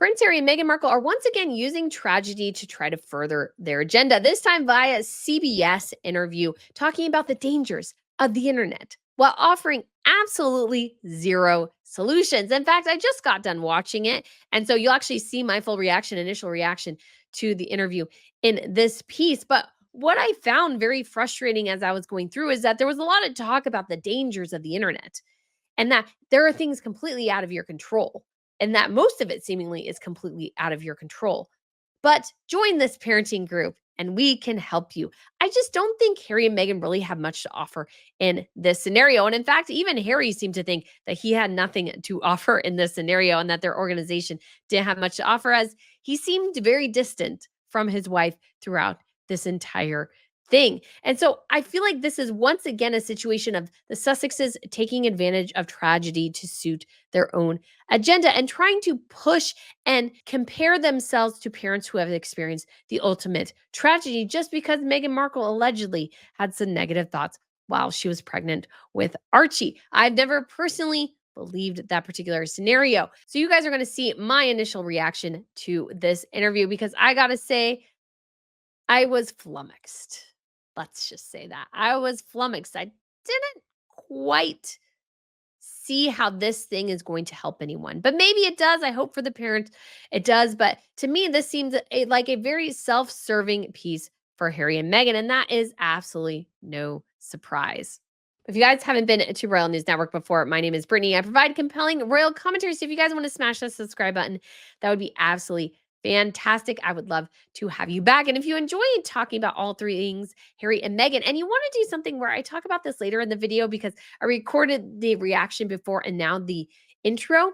Prince Harry and Meghan Markle are once again using tragedy to try to further their agenda, this time via CBS interview talking about the dangers of the internet while offering absolutely zero solutions. In fact, I just got done watching it. And so you'll actually see my full reaction, initial reaction to the interview in this piece. But what I found very frustrating as I was going through is that there was a lot of talk about the dangers of the internet and that there are things completely out of your control, and that most of it seemingly is completely out of your control. But join this parenting group and we can help you. I just don't think Harry and Meghan really have much to offer in this scenario. And in fact, even Harry seemed to think that he had nothing to offer in this scenario and that their organization didn't have much to offer, as he seemed very distant from his wife throughout this entire thing. And so I feel like this is once again a situation of the Sussexes taking advantage of tragedy to suit their own agenda and trying to push and compare themselves to parents who have experienced the ultimate tragedy just because Meghan Markle allegedly had some negative thoughts while she was pregnant with Archie. I've never personally believed that particular scenario. So you guys are going to see my initial reaction to this interview because I got to say, I was flummoxed. Let's just say that. I was flummoxed. I didn't quite see how this thing is going to help anyone. But maybe it does. I hope for the parent it does. But to me, this seems like a very self-serving piece for Harry and Meghan, and that is absolutely no surprise. If you guys haven't been to Royal News Network before, my name is Brittany. I provide compelling royal commentary. So if you guys want to smash that subscribe button, that would be absolutely fantastic. I would love to have you back. And if you enjoy talking about all three things, Harry and Meghan, and you want to do something where I talk about this later in the video because I recorded the reaction before and now the intro,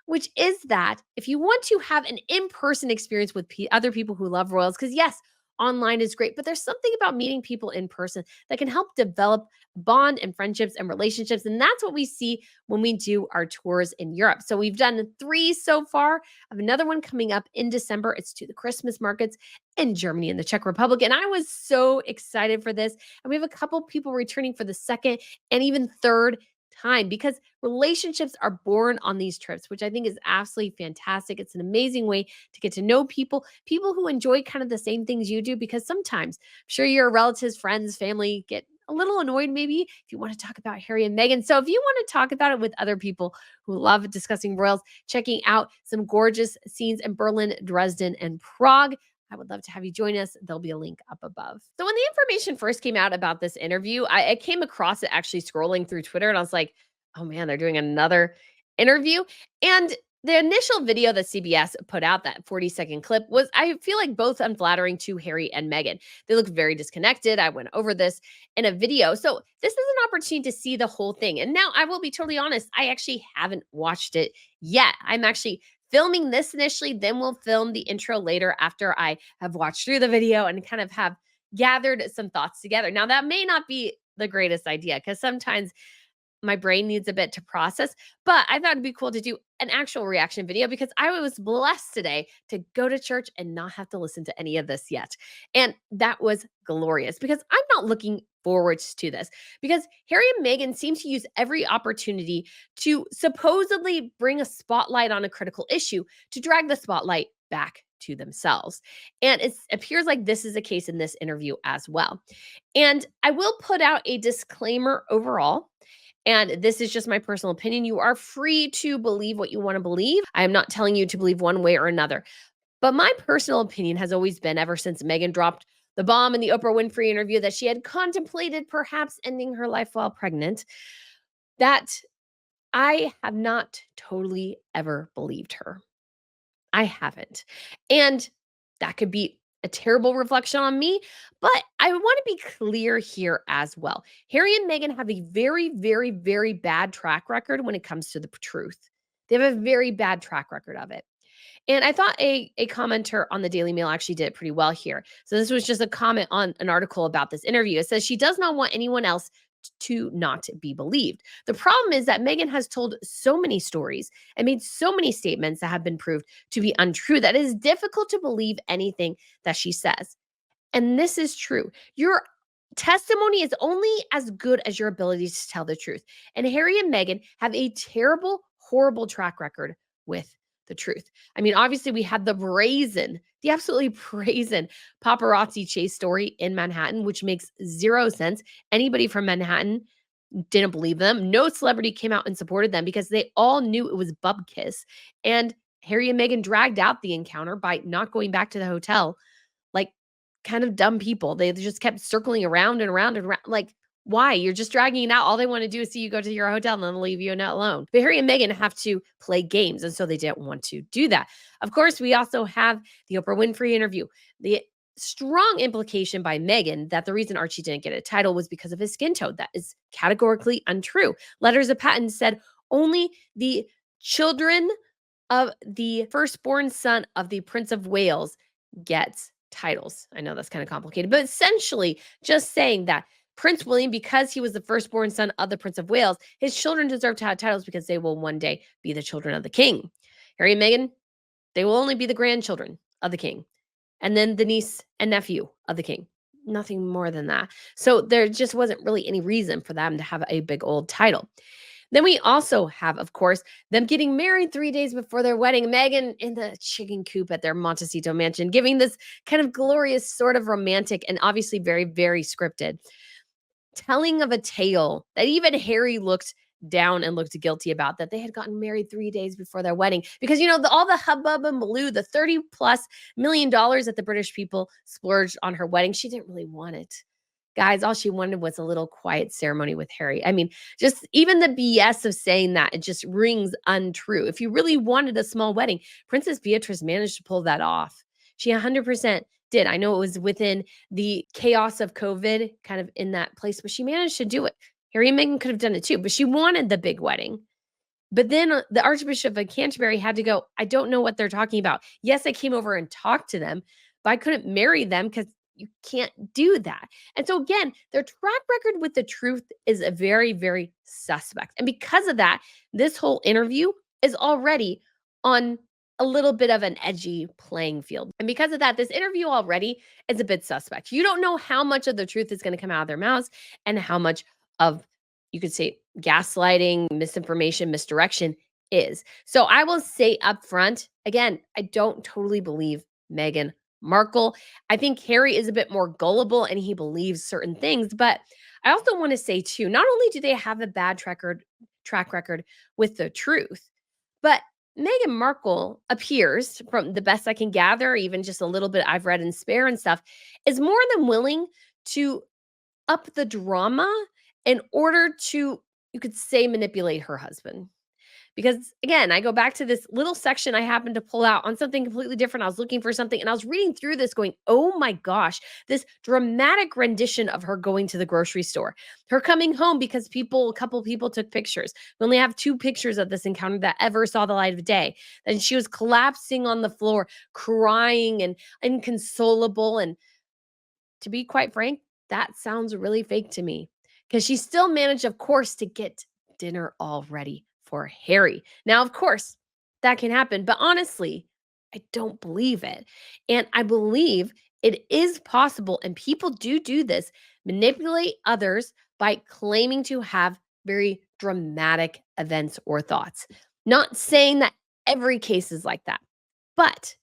which is that if you want to have an in-person experience with other people who love royals, because yes, online is great, but there's something about meeting people in person that can help develop bond and friendships and relationships. And that's what we see when we do our tours in Europe. So we've done 3 so far. I have another one coming up in December. It's to the Christmas markets in Germany and the Czech Republic. And I was so excited for this. And we have a couple people returning for the second and even third time because relationships are born on these trips, which I think is absolutely fantastic. It's an amazing way to get to know people who enjoy kind of the same things you do, because sometimes I'm sure your relatives, friends, family get a little annoyed maybe if you want to talk about Harry and Meghan. So if you want to talk about it with other people who love discussing royals, checking out some gorgeous scenes in Berlin, Dresden, and Prague, I would love to have you join us. There'll be a link up above. So when the information first came out about this interview, I came across it actually scrolling through Twitter, and I was like, oh man, they're doing another interview. And the initial video that CBS put out, that 40-second clip, was, I feel like, both unflattering to Harry and Meghan. They look very disconnected. I went over this in a video. So this is an opportunity to see the whole thing. And now I will be totally honest, I actually haven't watched it yet. I'm actually filming this initially, then we'll film the intro later after I have watched through the video and kind of have gathered some thoughts together. Now, that may not be the greatest idea because sometimes my brain needs a bit to process, but I thought it'd be cool to do an actual reaction video because I was blessed today to go to church and not have to listen to any of this yet. And that was glorious because I'm not looking forward to this because Harry and Meghan seem to use every opportunity to supposedly bring a spotlight on a critical issue to drag the spotlight back to themselves. And it appears like this is a case in this interview as well. And I will put out a disclaimer overall. And this is just my personal opinion. You are free to believe what you want to believe. I am not telling you to believe one way or another. But my personal opinion has always been, ever since Meghan dropped the bomb in the Oprah Winfrey interview that she had contemplated perhaps ending her life while pregnant, that I have not totally ever believed her. I haven't. And that could be a terrible reflection on me, but I want to be clear here as well. Harry and Meghan have a very, very, very bad track record when it comes to the truth. They have a very bad track record of it. And I thought a commenter on the Daily Mail actually did it pretty well here. So this was just a comment on an article about this interview. It says she does not want anyone else to not be believed. The problem is that Meghan has told so many stories and made so many statements that have been proved to be untrue that it is difficult to believe anything that she says. And this is true. Your testimony is only as good as your ability to tell the truth. And Harry and Meghan have a terrible, horrible track record with the truth. I mean, obviously, we had the absolutely brazen paparazzi chase story in Manhattan, which makes zero sense. Anybody from Manhattan didn't believe them. No celebrity came out and supported them because they all knew it was bub kiss. And Harry and Meghan dragged out the encounter by not going back to the hotel like kind of dumb people. They just kept circling around and around and around. Like, why? You're just dragging it out. All they want to do is see you go to your hotel and then leave you not alone. But Harry and Meghan have to play games. And so they didn't want to do that. Of course, we also have the Oprah Winfrey interview. The strong implication by Meghan that the reason Archie didn't get a title was because of his skin tone. That is categorically untrue. Letters of patent said only the children of the firstborn son of the Prince of Wales gets titles. I know that's kind of complicated, but essentially just saying that Prince William, because he was the firstborn son of the Prince of Wales, his children deserve to have titles because they will one day be the children of the king. Harry and Meghan, they will only be the grandchildren of the king, and then the niece and nephew of the king. Nothing more than that. So there just wasn't really any reason for them to have a big old title. Then we also have, of course, them getting married 3 days before their wedding. Meghan in the chicken coop at their Montecito mansion, giving this kind of glorious, sort of romantic, and obviously very, very scripted telling of a tale that even Harry looked down and looked guilty about, that they had gotten married 3 days before their wedding. Because, all the hubbub and baloo, the $30+ million that the British people splurged on her wedding, she didn't really want it. Guys, all she wanted was a little quiet ceremony with Harry. I mean, just even the BS of saying that, it just rings untrue. If you really wanted a small wedding, Princess Beatrice managed to pull that off. She 100% did. I know it was within the chaos of COVID, kind of in that place, but she managed to do it. Harry and Meghan could have done it too, but she wanted the big wedding. But then the Archbishop of Canterbury had to go, I don't know what they're talking about. Yes, I came over and talked to them, but I couldn't marry them because you can't do that. And so, again, their track record with the truth is a very, very suspect. And because of that, this whole interview is already on a little bit of an edgy playing field. And because of that, this interview already is a bit suspect. You don't know how much of the truth is going to come out of their mouths and how much of, you could say, gaslighting, misinformation, misdirection is. So I will say up front, again, I don't totally believe Meghan Markle. I think Harry is a bit more gullible and he believes certain things, but I also want to say too, not only do they have a bad track record with the truth, but Meghan Markle appears, from the best I can gather, even just a little bit I've read in Spare and stuff, is more than willing to up the drama in order to, you could say, manipulate her husband. Because again, I go back to this little section I happened to pull out on something completely different. I was looking for something and I was reading through this going, oh my gosh, this dramatic rendition of her going to the grocery store, her coming home because a couple people took pictures. We only have 2 pictures of this encounter that ever saw the light of day. And she was collapsing on the floor, crying and inconsolable. And to be quite frank, that sounds really fake to me because she still managed, of course, to get dinner all ready for Harry. Now, of course, that can happen, but honestly, I don't believe it. And I believe it is possible, and people do this, manipulate others by claiming to have very dramatic events or thoughts. Not saying that every case is like that, but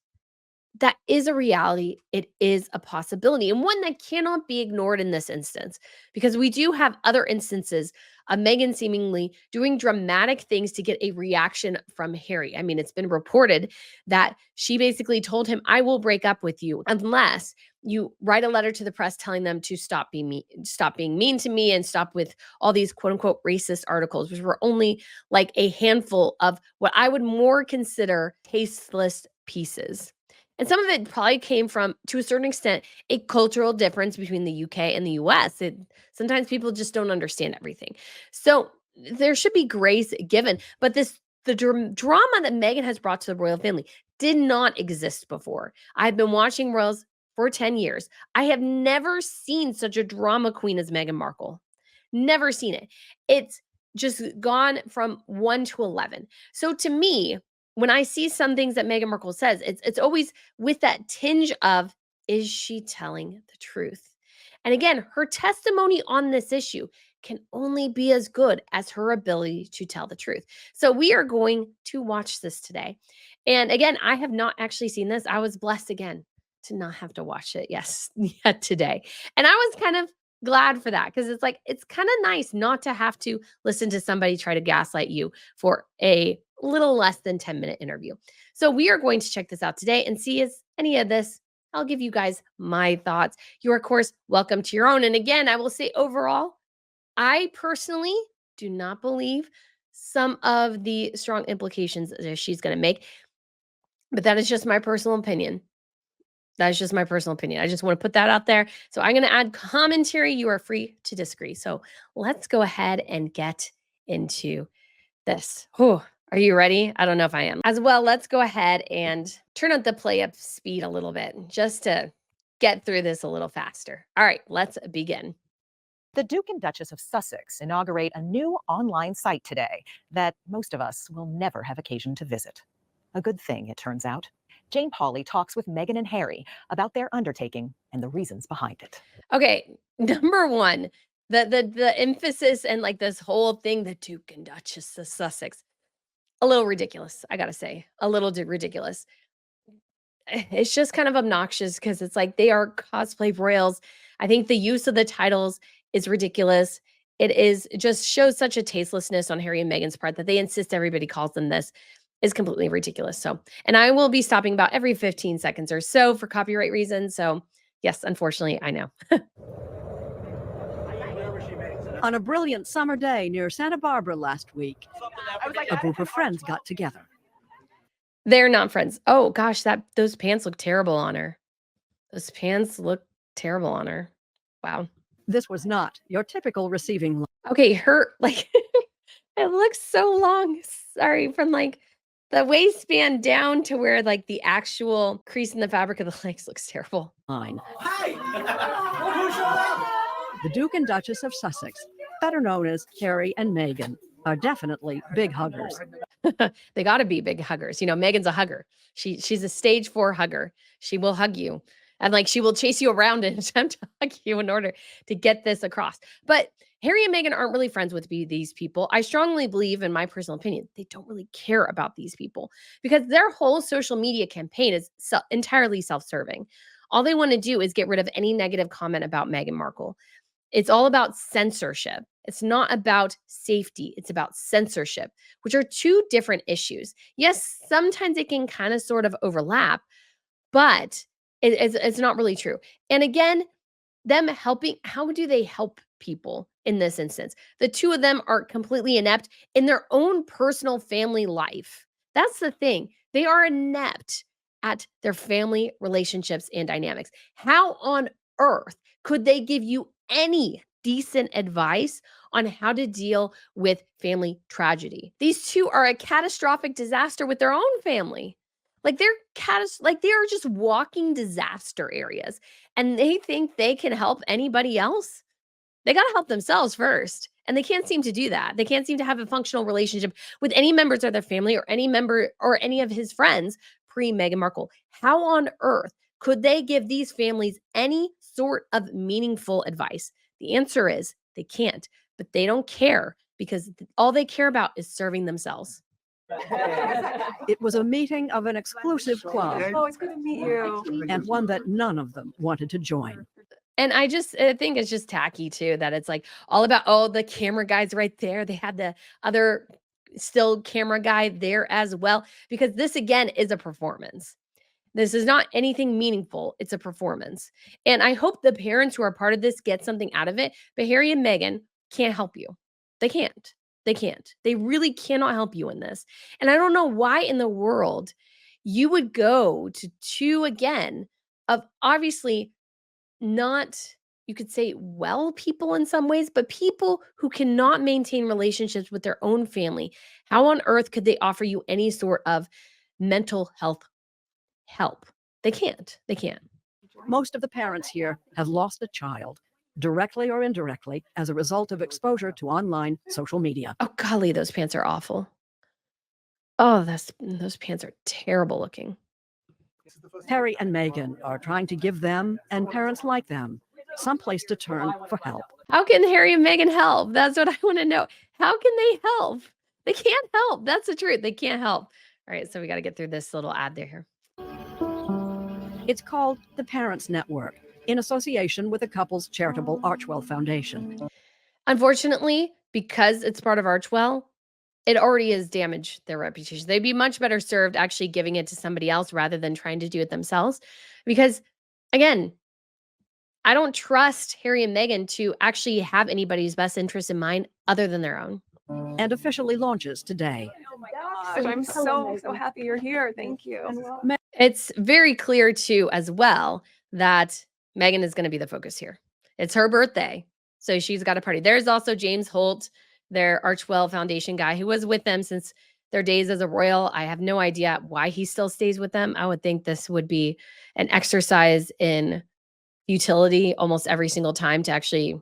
that is a reality. It is a possibility, and one that cannot be ignored in this instance, because we do have other instances of Meghan seemingly doing dramatic things to get a reaction from Harry. I mean, it's been reported that she basically told him, I will break up with you unless you write a letter to the press telling them to stop being mean to me and stop with all these quote unquote racist articles, which were only like a handful of what I would more consider tasteless pieces. And some of it probably came from, to a certain extent, a cultural difference between the UK and the US. Sometimes people just don't understand everything. So there should be grace given. But the drama that Meghan has brought to the royal family did not exist before. I've been watching royals for 10 years. I have never seen such a drama queen as Meghan Markle. Never seen it. It's just gone from 1 to 11. So to me, when I see some things that Meghan Markle says, it's always with that tinge of, is she telling the truth? And again, her testimony on this issue can only be as good as her ability to tell the truth. So we are going to watch this today. And again, I have not actually seen this. I was blessed again to not have to watch it, yes, yet today. And I was kind of glad for that because it's like, it's kind of nice not to have to listen to somebody try to gaslight you for a little less than 10-minute interview. So we are going to check this out today and see is any of this. I'll give you guys my thoughts. You're, of course, welcome to your own. And again, I will say overall, I personally do not believe some of the strong implications that she's going to make, but that is just my personal opinion. That is just my personal opinion. I just want to put that out there. So I'm going to add commentary. You are free to disagree. So let's go ahead and get into this. Whew. Are you ready? I don't know if I am. As well, let's go ahead and turn up the play up speed a little bit just to get through this a little faster. All right, let's begin. The Duke and Duchess of Sussex inaugurate a new online site today that most of us will never have occasion to visit. A good thing, it turns out. Jane Pauley talks with Meghan and Harry about their undertaking and the reasons behind it. Okay, number one, the emphasis and like this whole thing, the Duke and Duchess of Sussex, a little ridiculous. I gotta say, a little ridiculous. It's just kind of obnoxious because it's like they are cosplay royals. I think the use of the titles is ridiculous. It just shows such a tastelessness on Harry and Meghan's part that they insist everybody calls them this is completely ridiculous. So, and I will be stopping about every 15 seconds or so for copyright reasons. So, yes, unfortunately, I know. On a brilliant summer day near Santa Barbara last week, a group of friends got together. They're not friends. Oh gosh, those pants look terrible on her. Those pants look terrible on her. Wow. This was not your typical receiving line. Okay, her like it looks so long. Sorry, from like the waistband down to where like the actual crease in the fabric of the legs looks terrible. Hey! The Duke and Duchess of Sussex, better known as Harry and Meghan, are definitely big huggers. They got to be big huggers. You know, Meghan's a hugger. She's a stage 4 hugger. She will hug you. And like she will chase you around and attempt to hug you in order to get this across. But Harry and Meghan aren't really friends with these people. I strongly believe, in my personal opinion, they don't really care about these people because their whole social media campaign is entirely self-serving. All they want to do is get rid of any negative comment about Meghan Markle. It's all about censorship. It's not about safety. It's about censorship, which are two different issues. Yes, sometimes it can kind of sort of overlap, but it's not really true. And again, them helping, how do they help people in this instance? The two of them are completely inept in their own personal family life. That's the thing. They are inept at their family relationships and dynamics. How on earth could they give you any decent advice on how to deal with family tragedy? These two are a catastrophic disaster with their own family. Like they are just walking disaster areas and they think they can help anybody else. They got to help themselves first. And they can't seem to do that. They can't seem to have a functional relationship with any members of their family or any member or any of his friends pre Meghan Markle. How on earth could they give these families any sort of meaningful advice? The answer is they can't, but they don't care because all they care about is serving themselves. It was a meeting of an exclusive club. Oh, it's good to meet you. And one that none of them wanted to join. And I think it's just tacky too that it's like all about, oh, the camera guy's right there. They had the other still camera guy there as well, because this again is a performance. This is not anything meaningful. It's a performance. And I hope the parents who are part of this get something out of it. But Harry and Meghan can't help you. They can't. They can't. They really cannot help you in this. And I don't know why in the world you would go to two again of obviously not, you could say, well people in some ways, but people who cannot maintain relationships with their own family. How on earth could they offer you any sort of mental health help? They can't. They can't. Most of the parents here have lost a child, directly or indirectly, as a result of exposure to online social media. Oh, golly, those pants are awful. Oh, those pants are terrible looking. Harry and Meghan are trying to give them, and parents like them, some place to turn for help. How can Harry and Meghan help? That's what I want to know. How can they help? They can't help. That's the truth. They can't help. All right, so we got to get through this little ad there here. It's called the Parents Network, in association with the couple's charitable Archwell Foundation. Unfortunately, because it's part of Archwell, it already has damaged their reputation. They'd be much better served actually giving it to somebody else rather than trying to do it themselves. Because, again, I don't trust Harry and Meghan to actually have anybody's best interest in mind other than their own. And officially launches today. Oh my gosh, I'm so happy you're here. Thank you. It's very clear, too, as well, that Meghan is going to be the focus here. It's her birthday, so she's got a party. There's also James Holt, their Archwell Foundation guy, who was with them since their days as a royal. I have no idea why he still stays with them. I would think this would be an exercise in utility almost every single time to actually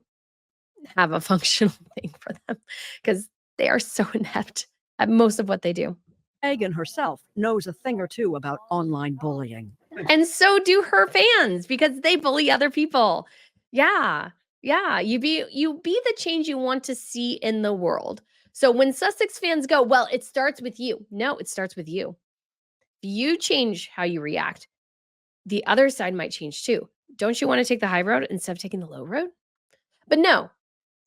have a functional thing for them, because they are so inept at most of what they do. Meghan herself knows a thing or two about online bullying. And so do her fans, because they bully other people. Yeah. Yeah. You be the change you want to see in the world. So when Sussex fans go, well, it starts with you. No, it starts with you. If you change how you react, the other side might change too. Don't you want to take the high road instead of taking the low road? But no.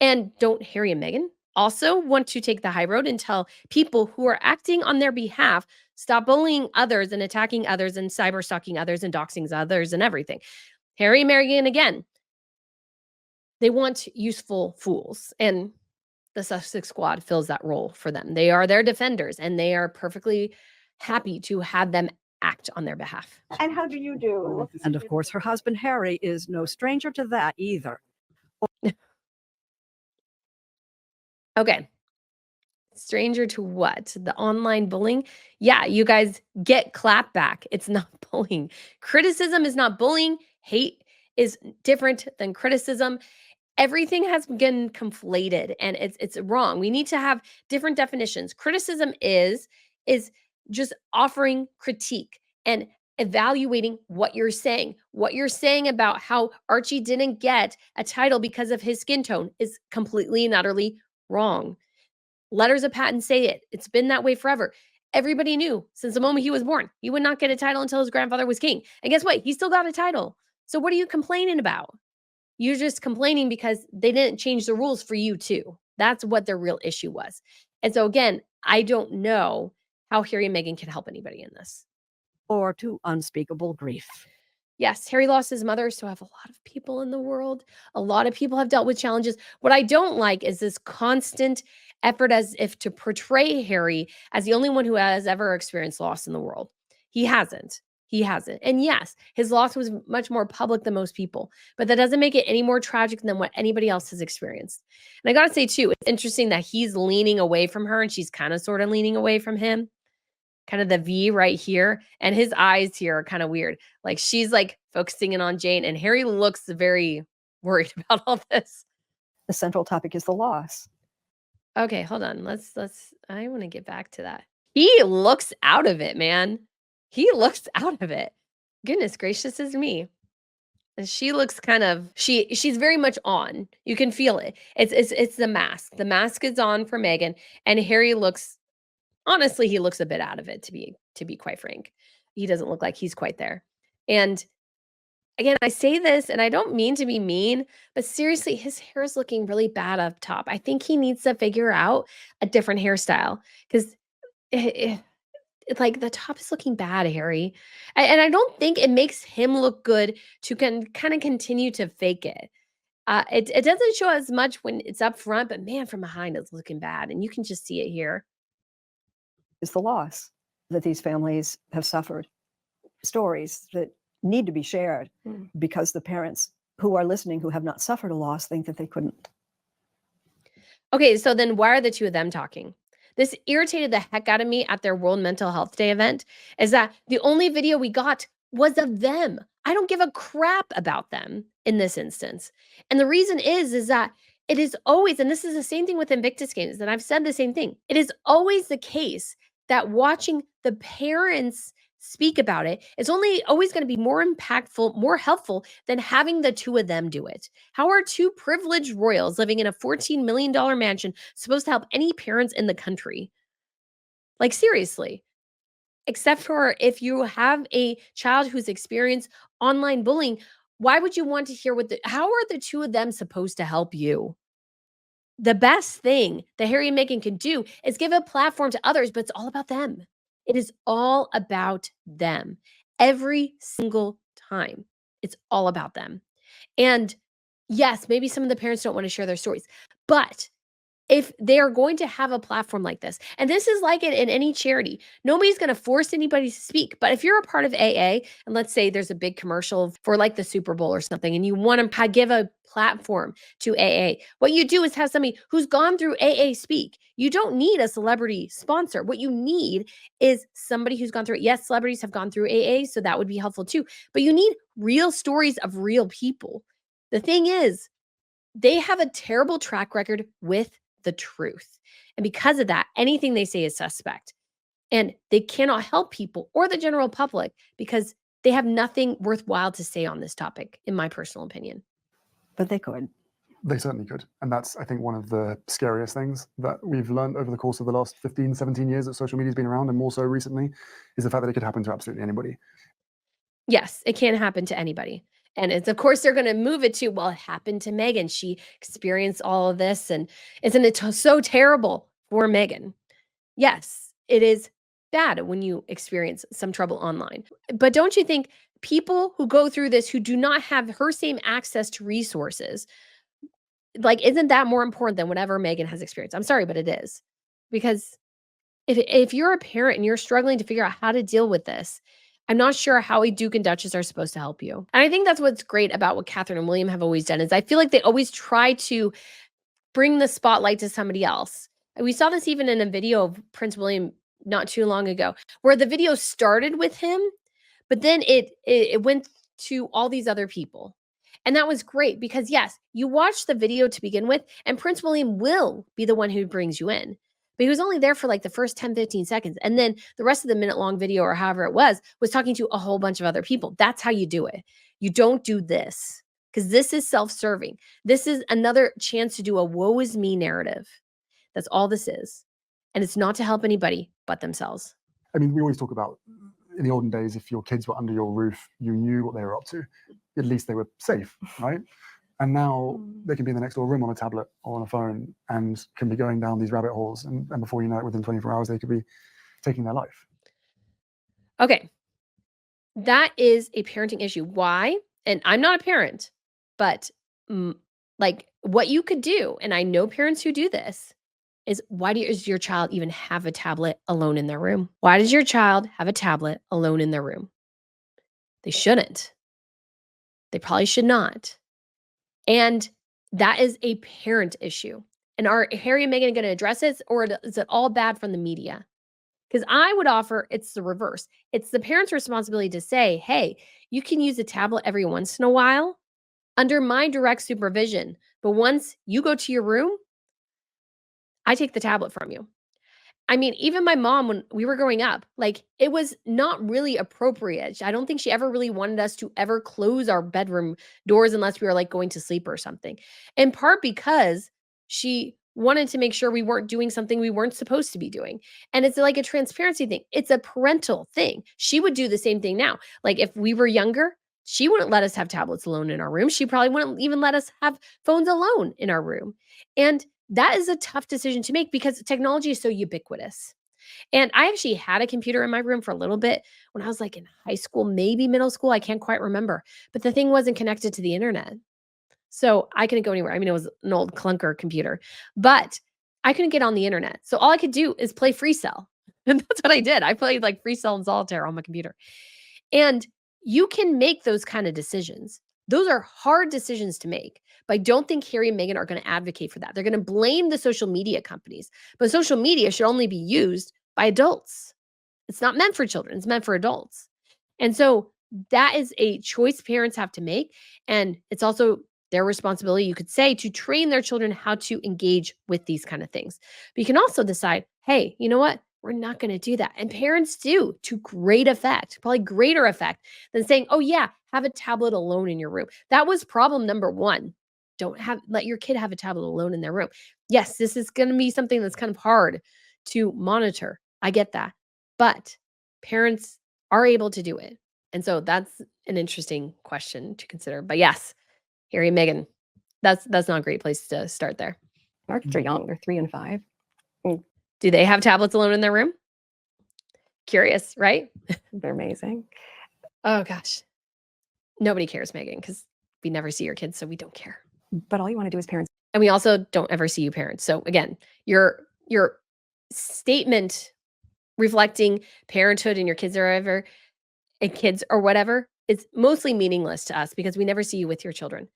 And don't Harry and Meghan also want to take the high road and tell people who are acting on their behalf, stop bullying others and attacking others and cyber stalking others and doxing others and everything. Harry and Meghan, again, they want useful fools. And the Sussex squad fills that role for them. They are their defenders, and they are perfectly happy to have them act on their behalf. And how do you do? And of course, her husband Harry is no stranger to that either. Okay. Stranger to what? The online bullying? Yeah, you guys get clap back. It's not bullying. Criticism is not bullying. Hate is different than criticism. Everything has been conflated, and it's wrong. We need to have different definitions. Criticism is just offering critique and evaluating what you're saying. What you're saying about how Archie didn't get a title because of his skin tone is completely and utterly wrong. Letters of patent say it. It's been that way forever. Everybody knew since the moment he was born, he would not get a title until his grandfather was king. And guess what? He still got a title. So what are you complaining about? You're just complaining because they didn't change the rules for you too. That's what their real issue was. And so again, I don't know how Harry and Meghan can help anybody in this. Or to unspeakable grief. Yes, Harry lost his mother, so I have a lot of people in the world. A lot of people have dealt with challenges. What I don't like is this constant effort as if to portray Harry as the only one who has ever experienced loss in the world. He hasn't. He hasn't. And yes, his loss was much more public than most people, but that doesn't make it any more tragic than what anybody else has experienced. And I got to say, too, it's interesting that he's leaning away from her and she's kind of sort of leaning away from him. Kind of the V right here. And his eyes here are kind of weird. Like she's like focusing in on Jane, and Harry looks very worried about all this. The central topic is the loss. Okay, hold on. Let's I want to get back to that. He looks out of it, man. He looks out of it. Goodness gracious is me. And she looks kind of she's very much on. You can feel it. It's the mask. The mask is on for Meghan, and Harry looks honestly, he looks a bit out of it, to be quite frank. He doesn't look like he's quite there. And again, I say this and I don't mean to be mean, but seriously, his hair is looking really bad up top. I think he needs to figure out a different hairstyle, because like the top is looking bad, Harry. And I don't think it makes him look good to kind of continue to fake it. It doesn't show as much when it's up front, but man, from behind it's looking bad. And you can just see it here. Is the loss that these families have suffered. Stories that need to be shared because the parents who are listening who have not suffered a loss think that they couldn't. Okay, so then why are the two of them talking? This irritated the heck out of me at their World Mental Health Day event, is that the only video we got was of them. I don't give a crap about them in this instance. And the reason is that it is always, and this is the same thing with Invictus Games, and I've said the same thing. It is always the case that watching the parents speak about it is only always going to be more impactful, more helpful than having the two of them do it. How are two privileged royals living in a $14 million mansion supposed to help any parents in the country? Like, seriously. except for if you have a child who's experienced online bullying, why would you want to hear how are the two of them supposed to help you? The best thing that Harry and Meghan can do is give a platform to others, but it's all about them. It is all about them. Every single time, it's all about them. And yes, maybe some of the parents don't want to share their stories, but if they are going to have a platform like this, and this is like it in any charity, nobody's going to force anybody to speak. But if you're a part of AA, and let's say there's a big commercial for like the Super Bowl or something, and you want to give a platform to AA, what you do is have somebody who's gone through AA speak. You don't need a celebrity sponsor. What you need is somebody who's gone through it. Yes, celebrities have gone through AA, so that would be helpful too. But you need real stories of real people. The thing is, they have a terrible track record with the truth. And because of that, anything they say is suspect. And they cannot help people or the general public because they have nothing worthwhile to say on this topic, in my personal opinion. But they could. They certainly could. And that's, I think, one of the scariest things that we've learned over the course of the last 15, 17 years that social media has been around, and more so recently, is the fact that it could happen to absolutely anybody. Yes, it can happen to anybody. And it's, of course, they're going to move it to, well, it happened to Meghan. She experienced all of this. And isn't it so terrible for Meghan? Yes, it is bad when you experience some trouble online. But don't you think people who go through this who do not have her same access to resources, like, isn't that more important than whatever Meghan has experienced? I'm sorry, but it is. Because if you're a parent and you're struggling to figure out how to deal with this, I'm not sure how a Duke and Duchess are supposed to help you. And I think that's what's great about what Catherine and William have always done is I feel like they always try to bring the spotlight to somebody else. And we saw this even in a video of Prince William not too long ago, where the video started with him, but then it went to all these other people. And that was great because yes, you watch the video to begin with, and Prince William will be the one who brings you in. But he was only there for like the first 10, 15 seconds. And then the rest of the minute-long video, or however it was talking to a whole bunch of other people. That's how you do it. You don't do this because this is self-serving. This is another chance to do a woe is me narrative. That's all this is. And it's not to help anybody but themselves. I mean, we always talk about in the olden days, if your kids were under your roof, you knew what they were up to. At least they were safe, right? And now they can be in the next door room on a tablet or on a phone and can be going down these rabbit holes. And before you know it, within 24 hours, they could be taking their life. Okay. That is a parenting issue. Why? And I'm not a parent, but like what you could do, and I know parents who do this, is why does your child even have a tablet alone in their room? Why does your child have a tablet alone in their room? They shouldn't. They probably should not. And that is a parent issue. And are Harry and Meghan going to address this, or is it all bad from the media? Because I would offer it's the reverse. It's the parent's responsibility to say, hey, you can use a tablet every once in a while under my direct supervision. But once you go to your room, I take the tablet from you. I mean, even my mom, when we were growing up, like it was not really appropriate. I don't think she ever really wanted us to ever close our bedroom doors unless we were like going to sleep or something. In part because she wanted to make sure we weren't doing something we weren't supposed to be doing. And it's like a transparency thing. It's a parental thing. She would do the same thing now. Like if we were younger, she wouldn't let us have tablets alone in our room. She probably wouldn't even let us have phones alone in our room. And that is a tough decision to make because technology is so ubiquitous. And I actually had a computer in my room for a little bit when I was like in high school, maybe middle school. I can't quite remember. But the thing wasn't connected to the internet. So I couldn't go anywhere. I mean, it was an old clunker computer, but I couldn't get on the internet. So all I could do is play Free Cell. And that's what I did. I played like Free Cell and Solitaire on my computer. And you can make those kind of decisions. Those are hard decisions to make. But I don't think Harry and Meghan are going to advocate for that. They're going to blame the social media companies. But social media should only be used by adults. It's not meant for children. It's meant for adults. And so that is a choice parents have to make. And it's also their responsibility, you could say, to train their children how to engage with these kind of things. But you can also decide, hey, you know what? We're not going to do that. And parents do to great effect, probably greater effect than saying, oh yeah, have a tablet alone in your room. That was problem number one. Let your kid have a tablet alone in their room. Yes, this is going to be something that's kind of hard to monitor. I get that. But parents are able to do it. And so that's an interesting question to consider. But yes, Harry and Meghan, that's not a great place to start there. Our kids are young. They're 3 and 5. Do they have tablets alone in their room? Curious, right? They're amazing. Oh gosh. Nobody cares, Meghan, because we never see your kids, so we don't care. But all you want to do as parents. And we also don't ever see you parents. So again, your statement reflecting parenthood and your kids or whatever is mostly meaningless to us because we never see you with your children.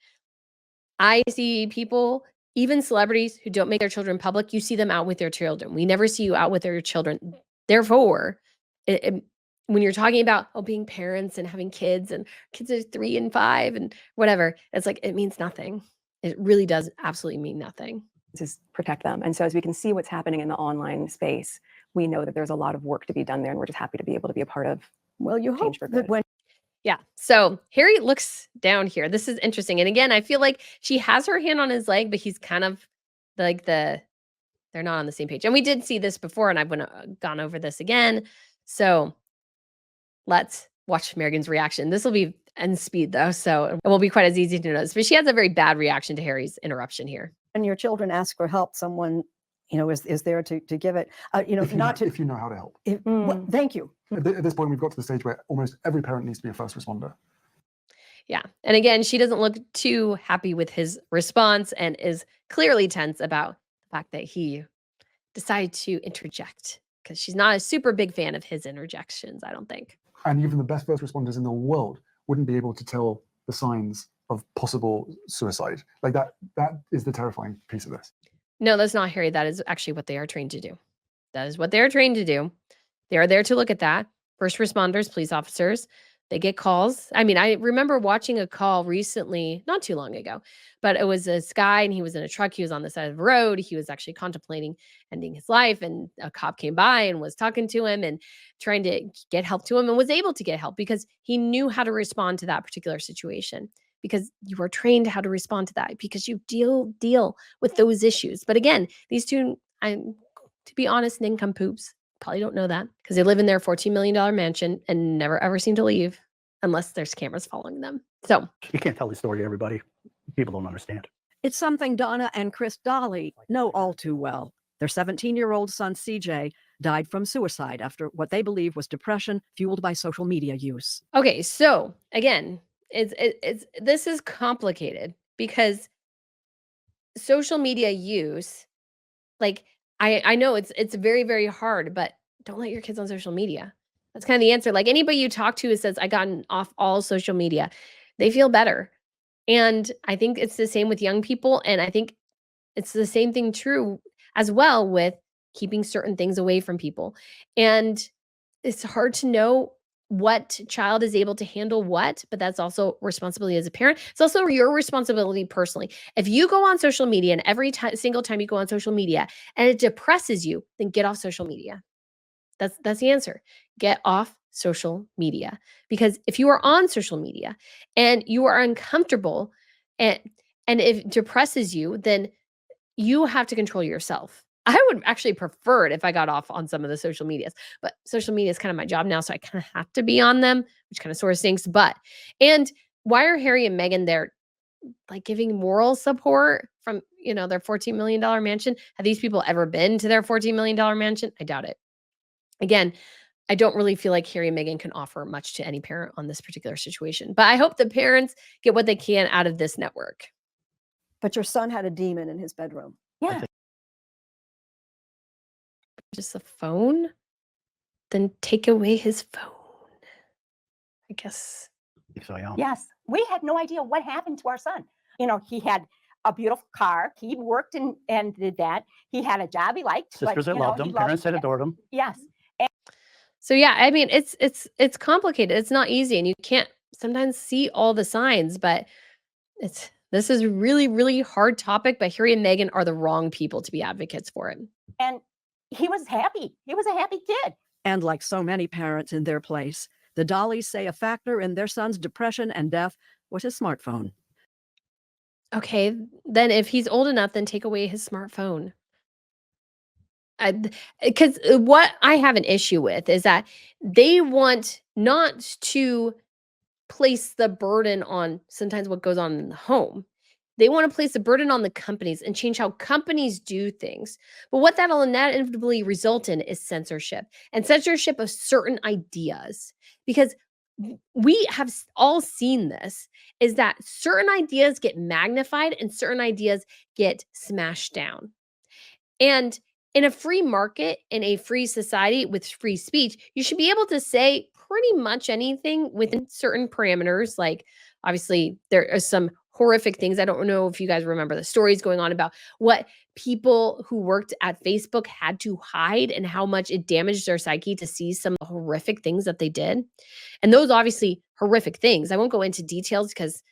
I see people, even celebrities who don't make their children public, you see them out with their children. We never see you out with their children. Therefore, when you're talking about being parents and having kids and kids are 3 and 5 and whatever, it's like it means nothing. It really does absolutely mean nothing. Just protect them. And so as we can see what's happening in the online space, we know that there's a lot of work to be done there, and we're just happy to be able to be a part of. Well, you hope change for that good. when Yeah. So Harry looks down here. This is interesting. And again, I feel like she has her hand on his leg, but he's kind of like they're not on the same page. And we did see this before, and I've gone over this again. So let's watch Meghan's reaction. This will be in speed though, so it won't be quite as easy to notice. But she has a very bad reaction to Harry's interruption here. your children ask for help, someone is there to give it. If you know how to help. Thank you. At this point, we've got to the stage where almost every parent needs to be a first responder. Yeah. And again, she doesn't look too happy with his response and is clearly tense about the fact that he decided to interject because she's not a super big fan of his interjections, I don't think. And even the best first responders in the world wouldn't be able to tell the signs of possible suicide. Like that is the terrifying piece of this. No, that's not Harry. That is actually what they are trained to do. That is what they are trained to do. They are there to look at that. First responders, police officers, they get calls. I mean, I remember watching a call recently, not too long ago, but it was this guy and he was in a truck. He was on the side of the road. He was actually contemplating ending his life. And a cop came by and was talking to him and trying to get help to him and was able to get help because he knew how to respond to that particular situation. Because you are trained how to respond to that because you deal with those issues. But again, these two, to be honest, nincompoops. Probably don't know that because they live in their $14 million mansion and never ever seem to leave unless there's cameras following them. So you can't tell the story to everybody. People don't understand. It's something Donna and Chris Dolly know all too well. Their 17-year-old son, CJ, died from suicide after what they believe was depression fueled by social media use. okay, so again, this is complicated because social media use, like I know it's very, very hard, but don't let your kids on social media. That's kind of the answer. Like anybody you talk to who says, I gotten off all social media, they feel better. And I think it's the same with young people. And I think it's the same thing true as well with keeping certain things away from people. And it's hard to know what child is able to handle what, but that's also responsibility as a parent. It's also your responsibility personally. If you go on social media and every single time you go on social media and it depresses you, then get off social media. That's the answer. Get off social media. Because if you are on social media and you are uncomfortable and if it depresses you, then you have to control yourself. I would actually prefer it if I got off on some of the social medias, but social media is kind of my job now, so I kind of have to be on them, which kind of sort of stinks. And why are Harry and Meghan there, like giving moral support from their $14 million mansion? Have these people ever been to their $14 million mansion? I doubt it. Again, I don't really feel like Harry and Meghan can offer much to any parent on this particular situation, but I hope the parents get what they can out of this network. But your son had a demon in his bedroom. Yeah. Just a phone? Then take away his phone. I guess. So yeah. Yes, we had no idea what happened to our son. He had a beautiful car. He worked and did that. He had a job he liked. Sisters that loved him, parents that adored him. Yes. So yeah, I mean, it's complicated. It's not easy, and you can't sometimes see all the signs. But this is a really, really hard topic. But Harry and Meghan are the wrong people to be advocates for it. And he was happy. He was a happy kid. And like so many parents in their place, the Dollys say a factor in their son's depression and death was his smartphone. Okay, then if he's old enough, then take away his smartphone. Because what I have an issue with is that they want not to place the burden on sometimes what goes on in the home. They want to place the burden on the companies and change how companies do things. But what that'll inevitably result in is censorship and censorship of certain ideas. Because we have all seen this is that certain ideas get magnified and certain ideas get smashed down. And in a free market, in a free society with free speech, you should be able to say pretty much anything within certain parameters. Like, obviously, there are some horrific things. I don't know if you guys remember the stories going on about what people who worked at Facebook had to hide and how much it damaged their psyche to see some horrific things that they did. And those obviously horrific things. I won't go into details because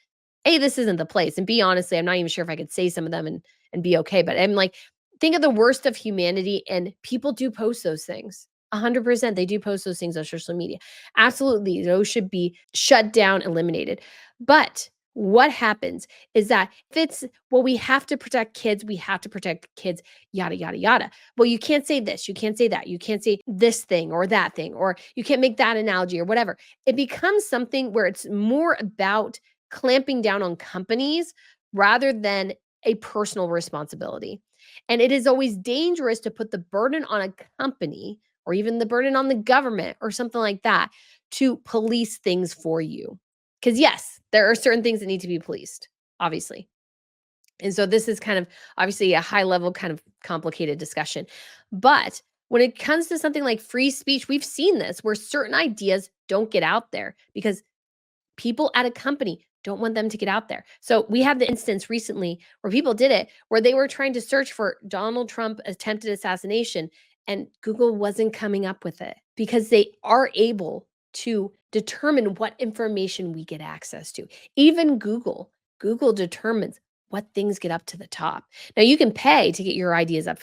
A, this isn't the place. And B, honestly, I'm not even sure if I could say some of them and be okay. But I'm like, think of the worst of humanity, and people do post those things. 100% they do post those things on social media. Absolutely, those should be shut down, eliminated. But what happens is that if it's, well, we have to protect kids, we have to protect kids, yada, yada, yada. Well, you can't say this, you can't say that, you can't say this thing or that thing, or you can't make that analogy or whatever. It becomes something where it's more about clamping down on companies rather than a personal responsibility. And it is always dangerous to put the burden on a company or even the burden on the government or something like that to police things for you. Because, yes, there are certain things that need to be policed, obviously. And so this is kind of obviously a high level, kind of complicated discussion. But when it comes to something like free speech, we've seen this where certain ideas don't get out there because people at a company don't want them to get out there. So we had the instance recently where people did it, where they were trying to search for Donald Trump attempted assassination, and Google wasn't coming up with it because they are able to determine what information we get access to. Even Google determines what things get up to the top. Now you can pay to get your ideas up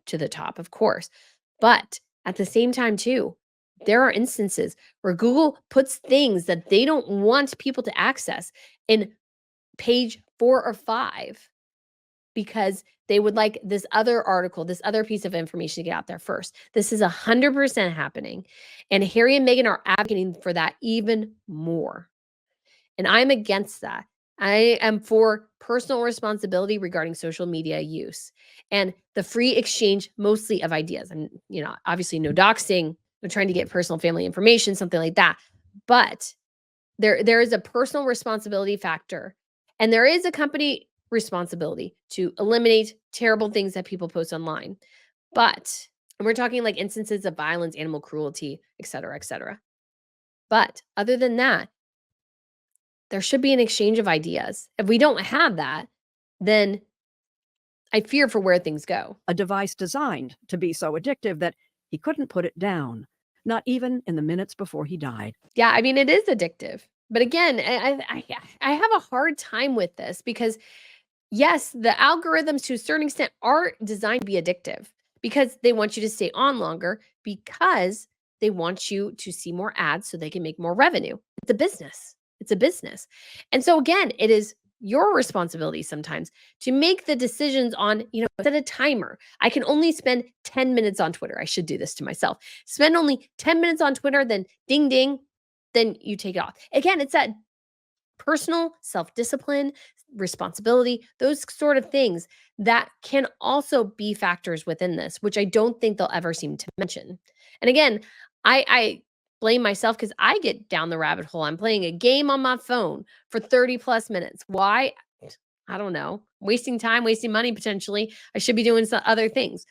to the top, of course, but at the same time too, there are instances where Google puts things that they don't want people to access in page 4 or 5 because they would like this other article, this other piece of information to get out there first. This is 100% happening. And Harry and Meghan are advocating for that even more. And I'm against that. I am for personal responsibility regarding social media use and the free exchange mostly of ideas. And, obviously no doxing, no trying to get personal family information, something like that. But there is a personal responsibility factor, and there is a company responsibility to eliminate terrible things that people post online. But and we're talking like instances of violence, animal cruelty, et cetera, et cetera. But other than that, there should be an exchange of ideas. If we don't have that, then I fear for where things go. A device designed to be so addictive that he couldn't put it down, not even in the minutes before he died. Yeah, I mean, it is addictive. But again, I have a hard time with this because, yes, the algorithms to a certain extent are designed to be addictive because they want you to stay on longer because they want you to see more ads so they can make more revenue. It's a business. It's a business. And so, again, it is your responsibility sometimes to make the decisions on, set a timer. I can only spend 10 minutes on Twitter. I should do this to myself. Spend only 10 minutes on Twitter, then ding, ding, then you take it off. Again, it's that personal self-discipline, responsibility, those sort of things that can also be factors within this, which I don't think they'll ever seem to mention. And again, I blame myself because I get down the rabbit hole. I'm playing a game on my phone for 30 plus minutes. Why? I don't know. Wasting time, wasting money potentially. I should be doing some other things.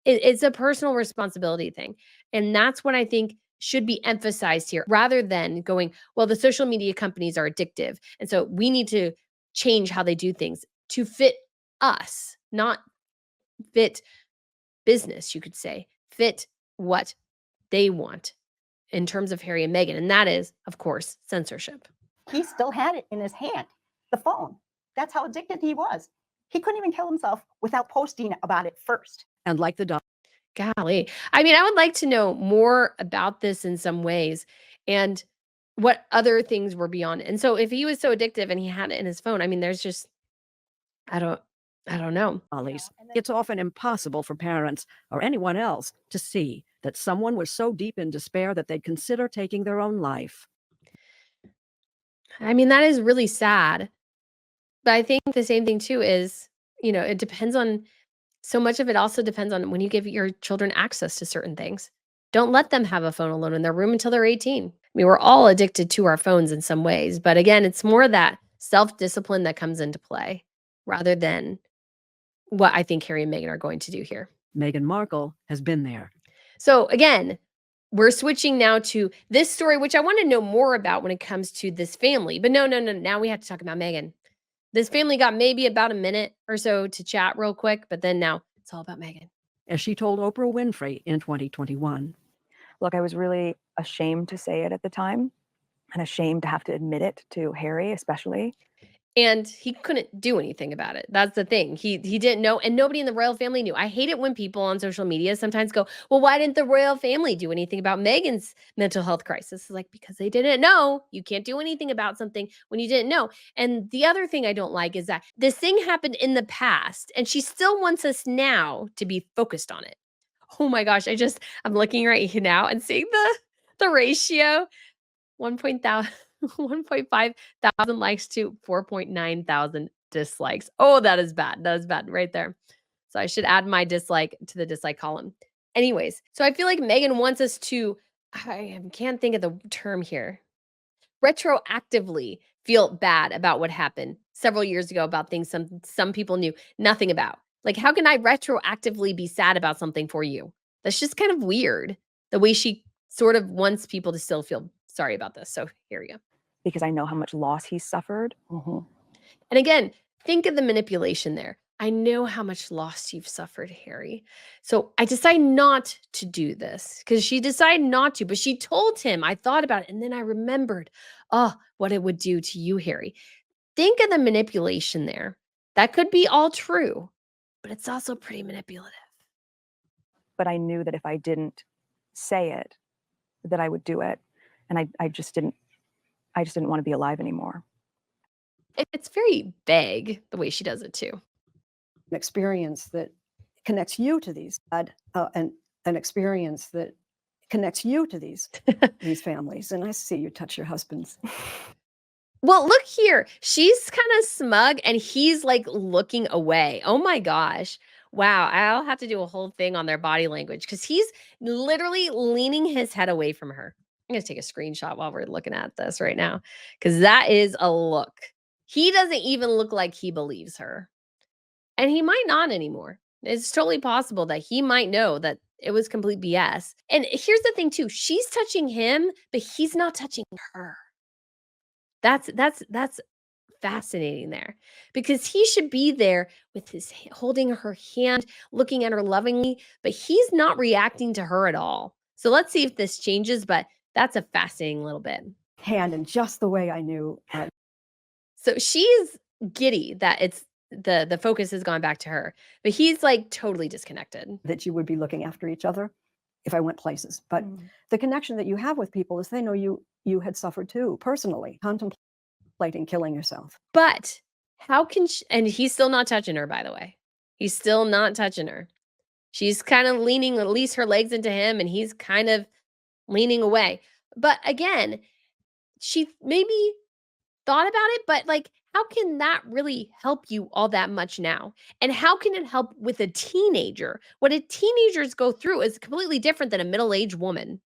It's a personal responsibility thing. And that's what I think should be emphasized here rather than going, well, the social media companies are addictive. And so we need to change how they do things to fit us, not fit business, you could say, fit what they want in terms of Harry and Meghan. And that is, of course, censorship. He still had it in his hand, the phone. That's how addicted he was. He couldn't even kill himself without posting about it first. And like the Golly. I mean, I would like to know more about this in some ways and what other things were beyond. And so if he was so addictive and he had it in his phone, I mean, there's just, I don't, I don't know. Ollie's. It's often impossible for parents or anyone else to see that someone was so deep in despair that they'd consider taking their own life. I mean, that is really sad. But I think the same thing too is, it depends on so much of it also depends on when you give your children access to certain things. Don't let them have a phone alone in their room until they're 18. I mean, we're all addicted to our phones in some ways, but again, it's more that self-discipline that comes into play rather than what I think Harry and Meghan are going to do here. Meghan Markle has been there. So again, we're switching now to this story, which I want to know more about when it comes to this family. But no. Now we have to talk about Meghan. This family got maybe about a minute or so to chat real quick, but then now it's all about Meghan. As she told Oprah Winfrey in 2021. Look, I was really ashamed to say it at the time and ashamed to have to admit it to Harry, especially. And he couldn't do anything about it. That's the thing. He didn't know, and nobody in the royal family knew. I hate it when people on social media sometimes go, well, why didn't the royal family do anything about Meghan's mental health crisis? It's like, because they didn't know. You can't do anything about something when you didn't know. And the other thing I don't like is that this thing happened in the past, and she still wants us now to be focused on it. Oh my gosh, I'm looking right here now and seeing the ratio. 1.5 thousand likes to 4.9 thousand dislikes. Oh, that is bad. That is bad right there. So I should add my dislike to the dislike column. Anyways, so I feel like Meghan wants us to, I can't think of the term here, retroactively feel bad about what happened several years ago about things some people knew nothing about. Like, how can I retroactively be sad about something for you? That's just kind of weird. The way she sort of wants people to still feel sorry about this. So here we go. Because I know how much loss he's suffered. And again, think of the manipulation there. I know how much loss you've suffered, Harry. So I decide not to do this because she decided not to, but she told him, I thought about it, and then I remembered, what it would do to you, Harry. Think of the manipulation there. That could be all true, but it's also pretty manipulative. But I knew that if I didn't say it, that I would do it. And I just didn't want to be alive anymore. It's very vague the way she does it too. An experience that connects you to these, and an experience that connects you to these families. And I see you touch your husband's. Well, look here. She's kind of smug and he's like looking away. Oh my gosh. Wow. I'll have to do a whole thing on their body language because he's literally leaning his head away from her. I'm going to take a screenshot while we're looking at this right now because that is a look. He doesn't even look like he believes her. And he might not anymore. It's totally possible that he might know that it was complete BS. And here's the thing too. She's touching him, but he's not touching her. That's fascinating there because he should be there with his holding her hand, looking at her lovingly, but he's not reacting to her at all. So let's see if this changes, but that's a fascinating little bit. Hand in just the way I knew. So she's giddy that it's the focus has gone back to her, but he's like totally disconnected. That you would be looking after each other if I went places. But the connection that you have with people is they know you had suffered too, personally, contemplating killing yourself. But how can she, and he's still not touching her, by the way. He's still not touching her. She's kind of leaning at least her legs into him and he's kind of leaning away. But again, she maybe thought about it, but like, how can that really help you all that much now? And how can it help with a teenager? What a teenagers go through is completely different than a middle-aged woman.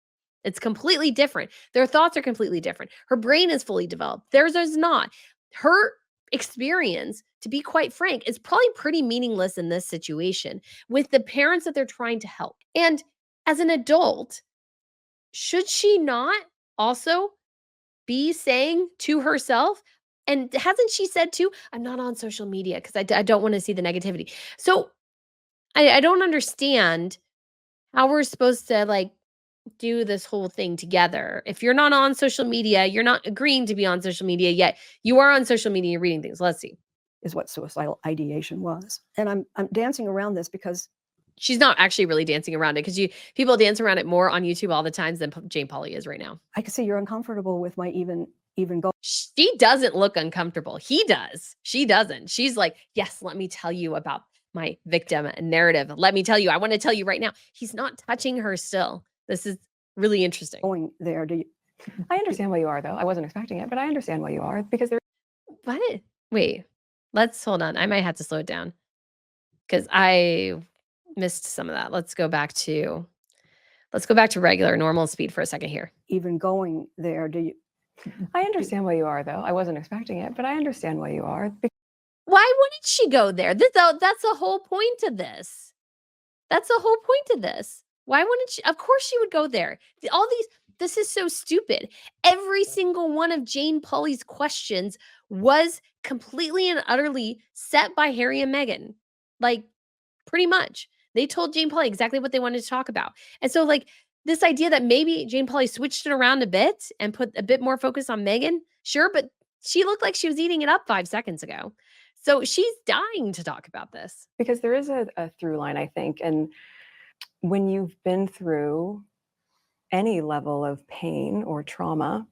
It's completely different. Their thoughts are completely different. Her brain is fully developed. Theirs is not. Her experience, to be quite frank, is probably pretty meaningless in this situation with the parents that they're trying to help. And as an adult, should she not also be saying to herself, and hasn't she said too, I'm not on social media because I don't want to see the negativity. So I don't understand how we're supposed to like do this whole thing together. If you're not on social media, you're not agreeing to be on social media, yet you are on social media, you're reading things. Let's see. Is what suicidal ideation was. And I'm dancing around this because she's not actually really dancing around it because people dance around it more on YouTube all the times than Jane Pauley is right now. I can see you're uncomfortable with my even even go She doesn't look uncomfortable. He does. She doesn't. She's like, yes, let me tell you about my victim narrative. Let me tell you. I want to tell you right now. He's not touching her still. This is really interesting. going there. Do you, I understand why you are, though. I wasn't expecting it, but I understand why you are because there What? Wait, let's hold on. I might have to slow it down because I missed some of that. Let's go back to regular normal speed for a second here. even going there? Do you, I understand why you are, though. I wasn't expecting it, but I understand why you are. Why wouldn't she go there? That's the whole point of this. That's the whole point of this. Why wouldn't she? Of course she would go there. This is so stupid. Every single one of Jane Pauley's questions was completely and utterly set by Harry and Meghan. Like, pretty much. They told Jane Pauley exactly what they wanted to talk about. And so, like, this idea that maybe Jane Pauley switched it around a bit and put a bit more focus on Meghan, sure, but she looked like she was eating it up 5 seconds ago. So she's dying to talk about this. Because there is a through line, I think. And when you've been through any level of pain or trauma,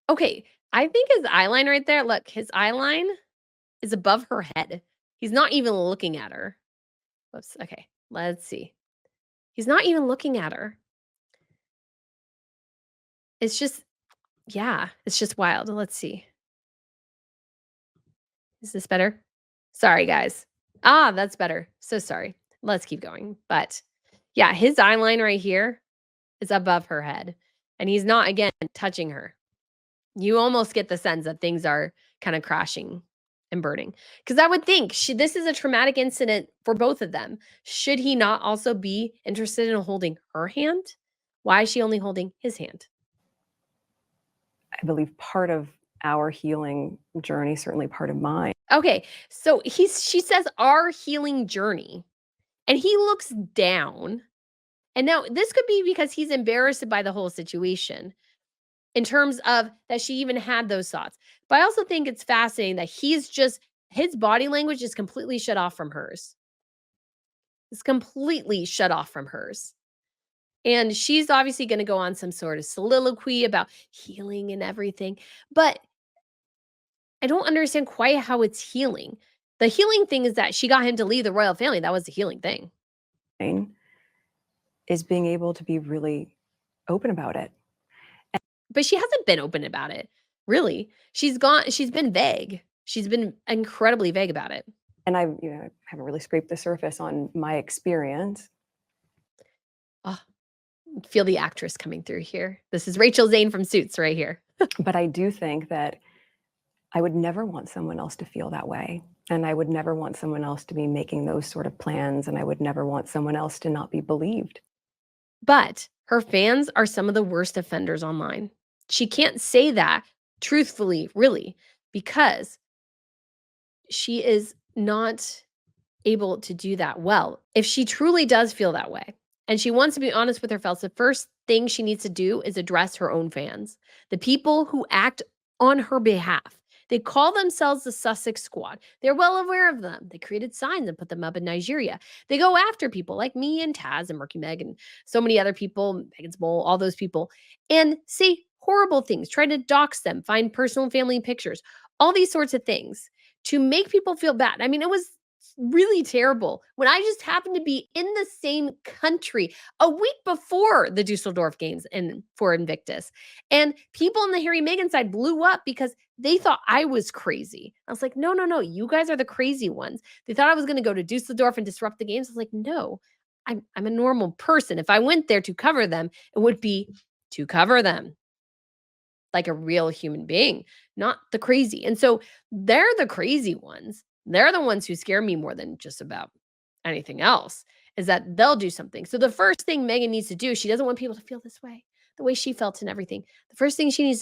Okay, I think his eye line right there, look, his eye line is above her head. He's not even looking at her. Whoops. Okay, let's see. He's not even looking at her. It's just, yeah, it's just wild. Let's see. Is this better? Sorry, guys. Ah, that's better. So sorry. Let's keep going. But yeah, his eye line right here is above her head. And he's not, again, touching her. You almost get the sense that things are kind of crashing and burning. Because I would think this is a traumatic incident for both of them. Should he not also be interested in holding her hand? Why is she only holding his hand? I believe part of our healing journey, certainly part of mine, Okay, so she says our healing journey, and he looks down. And now this could be because he's embarrassed by the whole situation in terms of that she even had those thoughts. But I also think it's fascinating that his body language is completely shut off from hers. It's completely shut off from hers. And she's obviously going to go on some sort of soliloquy about healing and everything. But I don't understand quite how it's healing. The healing thing is that she got him to leave the royal family. That was the healing thing. is being able to be really open about it. But she hasn't been open about it, really. She's been vague. She's been incredibly vague about it. And I haven't really scraped the surface on my experience. Oh, feel the actress coming through here. This is Rachel Zane from Suits right here. But I do think that I would never want someone else to feel that way. And I would never want someone else to be making those sort of plans. And I would never want someone else to not be believed. But her fans are some of the worst offenders online. She can't say that truthfully, really, because she is not able to do that well. If she truly does feel that way and she wants to be honest with herself, the first thing she needs to do is address her own fans, the people who act on her behalf. They call themselves the Sussex Squad. They're well aware of them. They created signs and put them up in Nigeria. They go after people like me and Taz and Murky Meg and so many other people, Megan's Bowl, all those people, and say horrible things, try to dox them, find personal and family pictures, all these sorts of things to make people feel bad. I mean, it was really terrible when I just happened to be in the same country a week before the Dusseldorf games for Invictus. And people on the Harry Meghan side blew up because they thought I was crazy. I was like, no, you guys are the crazy ones. They thought I was going to go to Dusseldorf and disrupt the games. I was like, no, I'm a normal person. If I went there to cover them, it would be to cover them like a real human being, not the crazy. And so they're the crazy ones. They're the ones who scare me more than just about anything else, is that they'll do something. So the first thing Meghan needs to do, she doesn't want people to feel this way, the way she felt and everything. The first thing she needs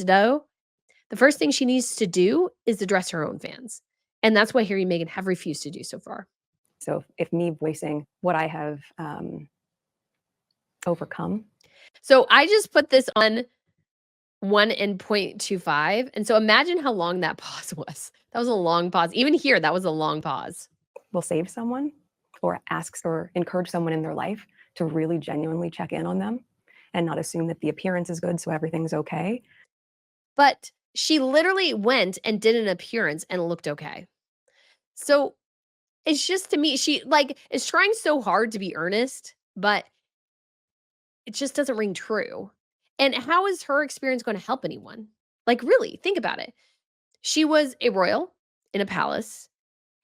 to do is address her own fans. And that's what Harry and Meghan have refused to do so far. So if me voicing what I have overcome. So I just put this on 1.25. And so imagine how long that pause was. That was a long pause. Even here, that was a long pause. Will save someone or ask or encourage someone in their life to really genuinely check in on them and not assume that the appearance is good, so everything's okay. But she literally went and did an appearance and looked okay. So it's just to me, she like is trying so hard to be earnest, but it just doesn't ring true. And how is her experience going to help anyone? Like, really, think about it. She was a royal in a palace,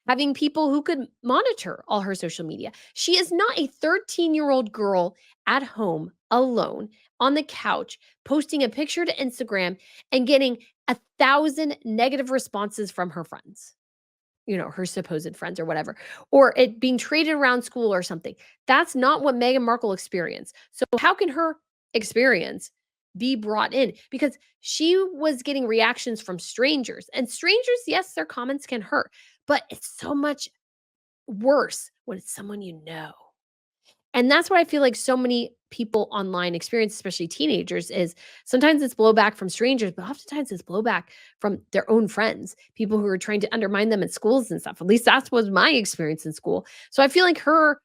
having people who could monitor all her social media. She is not a 13-year-old girl at home alone on the couch, posting a picture to Instagram and getting 1,000 negative responses from her friends, her supposed friends or whatever, or it being traded around school or something. That's not what Meghan Markle experienced. So how can her experience be brought in? Because she was getting reactions from strangers, and strangers, yes, their comments can hurt, but it's so much worse when it's someone you know. And that's what I feel like so many people online experience, especially teenagers, is sometimes it's blowback from strangers, but oftentimes it's blowback from their own friends, people who are trying to undermine them in schools and stuff. At least that's was my experience in school. So I feel like her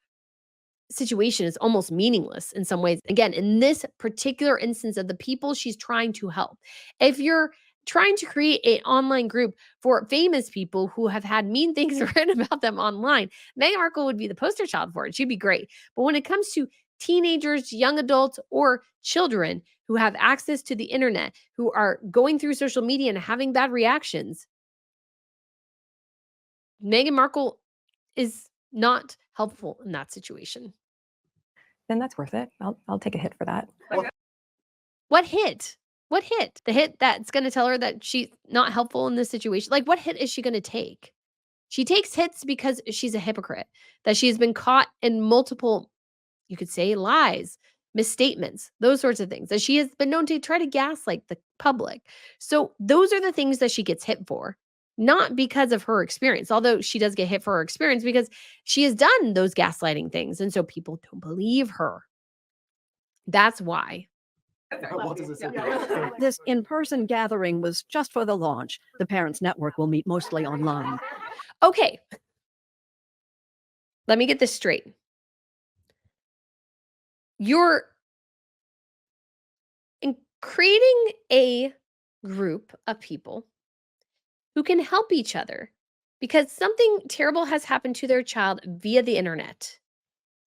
situation is almost meaningless in some ways. Again, in this particular instance of the people she's trying to help. If you're trying to create an online group for famous people who have had mean things written about them online, Meghan Markle would be the poster child for it. She'd be great. But when it comes to teenagers, young adults, or children who have access to the internet, who are going through social media and having bad reactions, Meghan Markle is not helpful in that situation. Then that's worth it. I'll take a hit for that. What hit? What hit? The hit that's gonna tell her that she's not helpful in this situation? Like, what hit is she gonna take? She takes hits because she's a hypocrite, that she has been caught in multiple, you could say, lies, misstatements, those sorts of things, that she has been known to try to gaslight the public. So those are the things that she gets hit for, not because of her experience, although she does get hit for her experience because she has done those gaslighting things, and so people don't believe her. That's why. What does it say? This in person gathering was just for the launch. The Parents Network will meet mostly online. Okay. Let me get this straight. You're creating a group of people who can help each other because something terrible has happened to their child via the internet.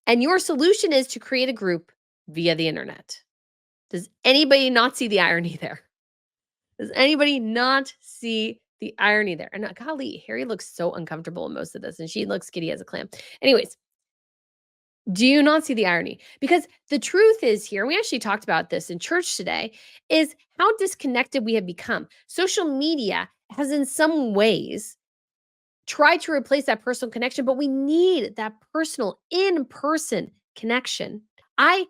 And your solution is to create a group via the internet. Does anybody not see the irony there? Does anybody not see the irony there? And golly, Harry looks so uncomfortable in most of this, and she looks giddy as a clam. Anyways, do you not see the irony? Because the truth is here, we actually talked about this in church today, is how disconnected we have become. Social media has in some ways tried to replace that personal connection, but we need that personal in-person connection. I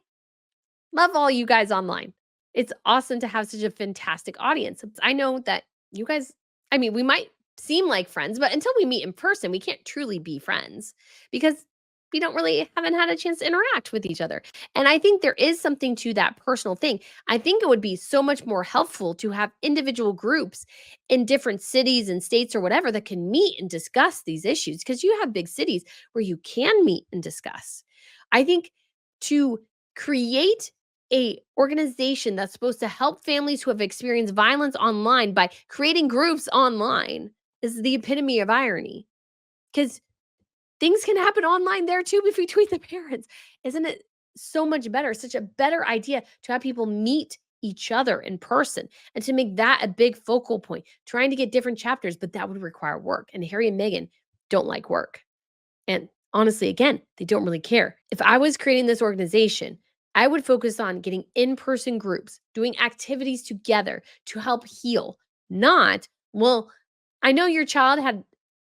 love all you guys online. It's awesome to have such a fantastic audience. I know that you guys, we might seem like friends, but until we meet in person, we can't truly be friends because we haven't had a chance to interact with each other. And I think there is something to that personal thing. I think it would be so much more helpful to have individual groups in different cities and states or whatever that can meet and discuss these issues because you have big cities where you can meet and discuss. I think to create a organization that's supposed to help families who have experienced violence online by creating groups online is the epitome of irony. Because things can happen online there too between the parents. Isn't it so much better, such a better idea to have people meet each other in person and to make that a big focal point, trying to get different chapters, but that would require work. And Harry and Meghan don't like work. And honestly, again, they don't really care. If I was creating this organization, I would focus on getting in-person groups, doing activities together to help heal, not, well, I know your child had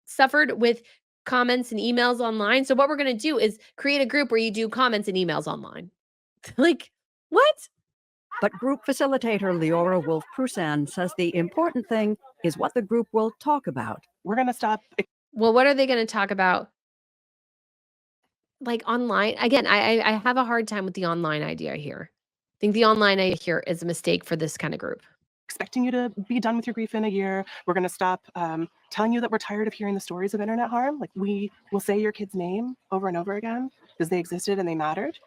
suffered with comments and emails online. So what we're going to do is create a group where you do comments and emails online. Like, what? But group facilitator Leora Wolf-Prusan says the important thing is what the group will talk about. We're going to stop. Well, what are they going to talk about? Like online? Again, I have a hard time with the online idea here. I think the online idea here is a mistake for this kind of group. Expecting you to be done with your grief in a year. We're going to stop telling you that we're tired of hearing the stories of internet harm. Like, we will say your kid's name over and over again because they existed and they mattered.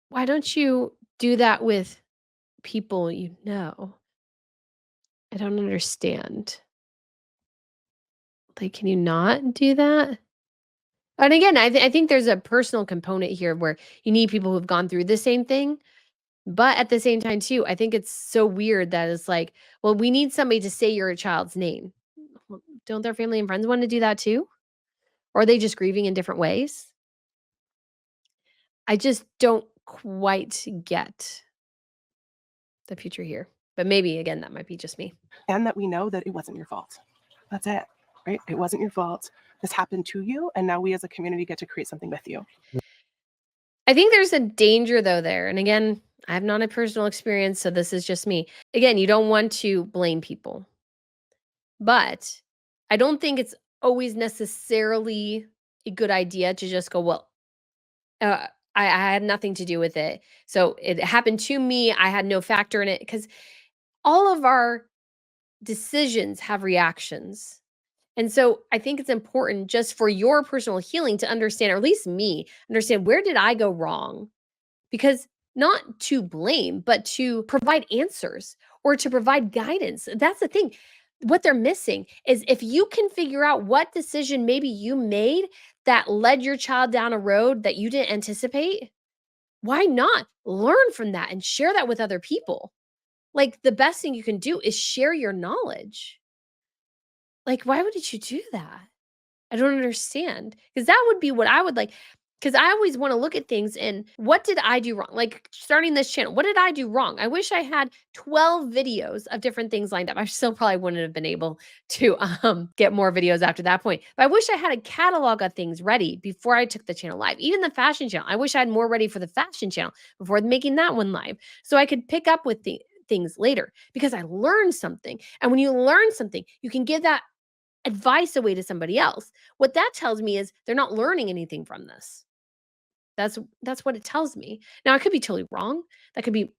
Why don't you do that with people you know? I don't understand. Like, can you not do that? And again, I think there's a personal component here where you need people who've gone through the same thing. But at the same time, too, I think it's so weird that it's like, well, we need somebody to say your child's name. Well, don't their family and friends want to do that too? Or are they just grieving in different ways? I just don't quite get the future here. But maybe, again, that might be just me. And that we know that it wasn't your fault. That's it, right? It wasn't your fault. This happened to you. And now we as a community get to create something with you. I think there's a danger, though, there. And again, I have not a personal experience, so this is just me. Again, you don't want to blame people. But I don't think it's always necessarily a good idea to just go, well, I had nothing to do with it. So it happened to me. I had no factor in it because all of our decisions have reactions. And so I think it's important just for your personal healing to understand, or at least me, understand where did I go wrong? Because not to blame, but to provide answers or to provide guidance. That's the thing. What they're missing is if you can figure out what decision maybe you made that led your child down a road that you didn't anticipate, why not learn from that and share that with other people? Like the best thing you can do is share your knowledge. Like, why would you do that? I don't understand because that would be what I would like. Because I always want to look at things and what did I do wrong? Like starting this channel, what did I do wrong? I wish I had 12 videos of different things lined up. I still probably wouldn't have been able to get more videos after that point. But I wish I had a catalog of things ready before I took the channel live. Even the fashion channel, I wish I had more ready for the fashion channel before making that one live, so I could pick up with things later because I learned something. And when you learn something, you can give that advice away to somebody else. What that tells me is they're not learning anything from this. That's what it tells me. Now I could be totally wrong. That could be